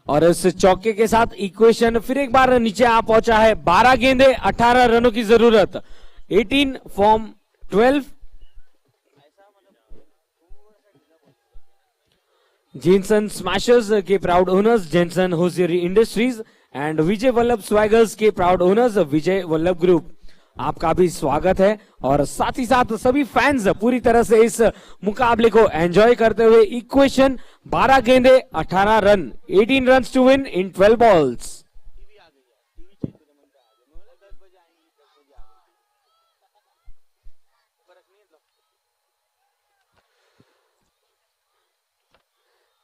और इस चौके के साथ इक्वेशन फिर एक बार नीचे आ पहुंचा है। 12 गेंदे 18 रनों की जरूरत। 18 फॉर्म 12। जेनसन स्मैशर्स के proud owners Jenson hosiery industries and Vijay Vallabh Swaggers के proud owners Vijay Vallabh group, आपका भी स्वागत है। और साथ ही साथ सभी फैंस पूरी तरह से इस मुकाबले को एंजॉय करते हुए। इक्वेशन 12 गेंदे 18 run, 18 run to win in 12 balls.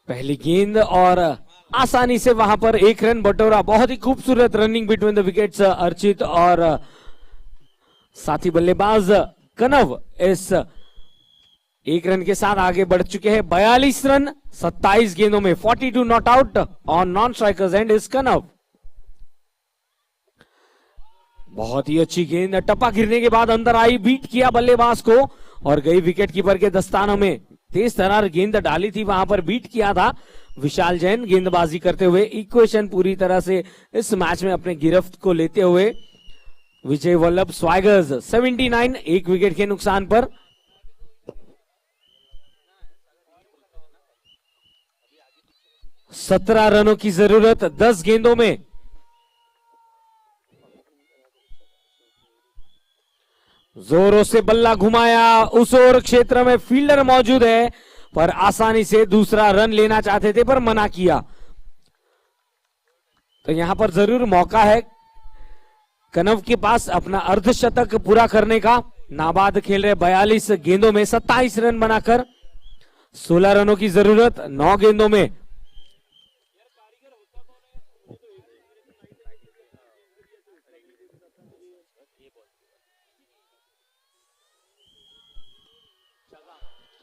पहली गेंद और आसानी से वहां पर 1 रन बटोरा। बहुत ही खूबसूरत running between the wickets Archit और साथी बल्लेबाज कनव इस 1 रन के साथ आगे बढ़ चुके हैं। 42 रन 27 गेंदों में, 42 not out on non strikers and इस कनव। बहुत ही अच्छी गेंद, टप्पा गिरने के बाद अंदर आई, बीट किया बल्लेबाज को और गई विकेट कीपर के दस्तानों में। तेज तरार गेंद डाली थी, वहां पर बीट किया था विशाल जैन गेंदबाजी करते हुए। इक्वेशन पूरी तरह से इस मैच में अपने गिरफ्त को लेते हुए विजय वल्लभ स्वैगर्स 79 1 विकेट के नुकसान पर। सत्रह रनों की जरूरत 10 गेंदों में। जोरों से बल्ला घुमाया, उस ओर क्षेत्र में फील्डर मौजूद है पर आसानी से दूसरा रन लेना चाहते थे पर मना किया। तो यहां पर जरूर मौका है कनव के पास अपना अर्धशतक पूरा करने का। नाबाद खेल रहे 42 गेंदों में 27 रन बनाकर 16 रनों की जरूरत 9 गेंदों में।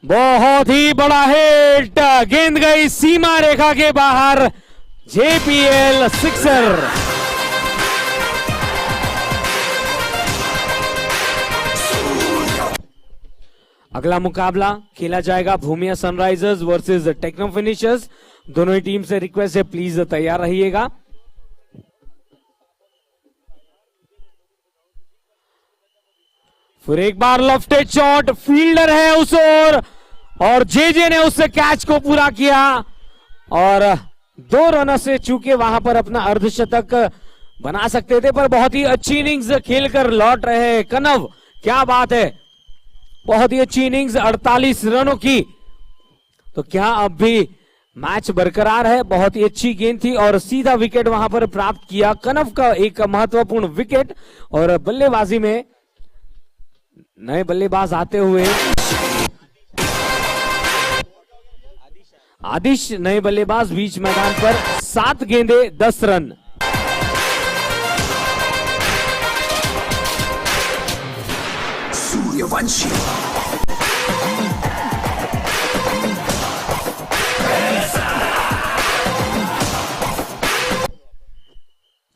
बहुत ही बड़ा हिट, गेंद गई सीमा रेखा के बाहर, जेपीएल सिक्सर। अगला मुकाबला खेला जाएगा Bhumiya Sunrisers versus Techno finishers. दोनों ही टीम से रिक्वेस्ट है प्लीज तैयार रहिएगा। फिर एक बार लेफ्ट शॉट, फील्डर है उस ओर और जेजे ने उससे कैच को पूरा किया और 2 रनों से चूके वहां पर अपना अर्धशतक बना सकते थे, पर बहुत ही अच्छी इनिंग्स खेलकर लौट रहे हैं कनव। क्या बात है, बहुत ही अच्छी इनिंग्स 48 रनों की। तो क्या अब भी मैच बरकरार है? बहुत ही अच्छी गेंद थी और सीधा विकेट वहां पर प्राप्त किया कनव का, एक महत्वपूर्ण विकेट। और बल्लेबाजी में नए बल्लेबाज आते हुए आदिश नए बल्लेबाज बीच मैदान पर, 7 गेंदे 10 रन। सूर्यवंशी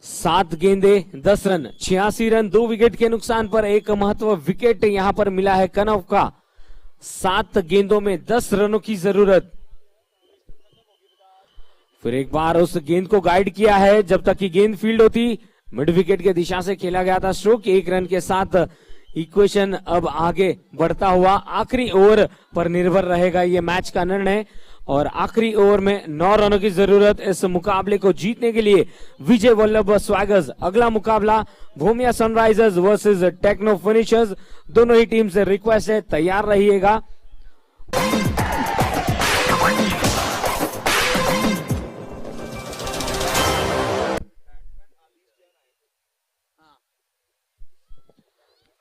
7 गेंदे 10 रन, 86 रन, 2 विकेट के नुकसान पर एक महत्व विकेट यहां पर मिला है कनव का। 7 गेंदों में 10 रनों की जरूरत। फिर एक बार उस गेंद को गाइड किया है, जब तक कि गेंद फील्ड होती मिड विकेट के दिशा से खेला गया था स्ट्रोक। 1 रन के साथ इक्वेशन अब आगे बढ़ता हुआ आखिरी ओवर पर निर्भर रहेगा ये मैच का निर्णय। और आखिरी ओवर में 9 रनों की जरूरत इस मुकाबले को जीतने के लिए विजय वल्लभ स्वैगर्स। अगला मुकाबला भूमिया सनराइजर्स वर्सेस टेक्नो फिनिशर्स। दोनों ही टीम से रिक्वेस्ट है तैयार रहिएगा।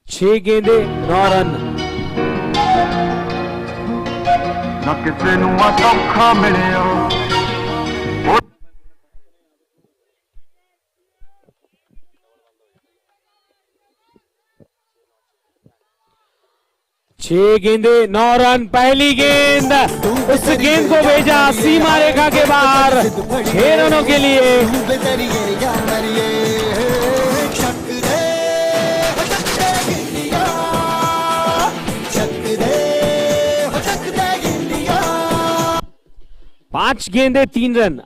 छह गेंदे 9 रन। ना किसे नू सौखा मिलिया। 6 गेंदे 9 रन। पहली गेंद, उस गेंद को भेजा सीमा रेखा के बाहर 6 रनों के लिए। पांच गेंदे 3 रन।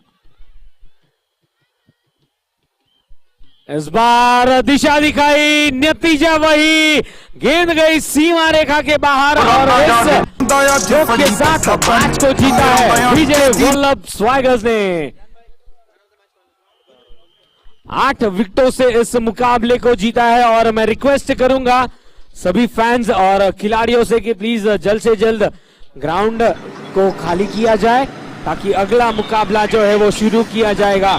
इस बार दिशा दिखाई, नतीजा वही, गेंद गई सीमा रेखा के बाहर और इस जोक के साथ मैच को जीता है विजय वल्लभ स्वैगर्स ने। 8 विकेटों से इस मुकाबले को जीता है। और मैं रिक्वेस्ट करूंगा सभी फैंस और खिलाड़ियों से कि प्लीज जल्द से जल्द ग्राउंड को खाली किया जाए ताकि अगला मुकाबला जो है वो शुरू किया जाएगा।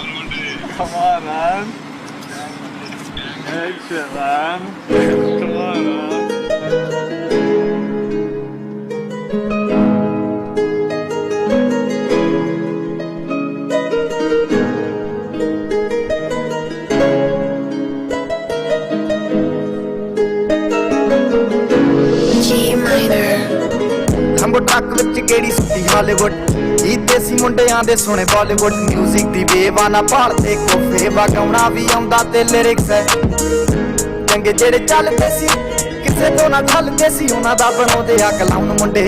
लंबो ट्रक विच केड़ी सुट्टी हालीवुड, देसी मुंडियां दे सोने बॉलीवुड। म्यूजिक दी बेवाना भालदे कोफे, गाउणा भी आउंदा ते लिरिक्स है चंगे जेड़े चलदे सी, किसे तो ना ठलदे सी, उन्हां दा बनाउंदे आ कलाउन मुंडे।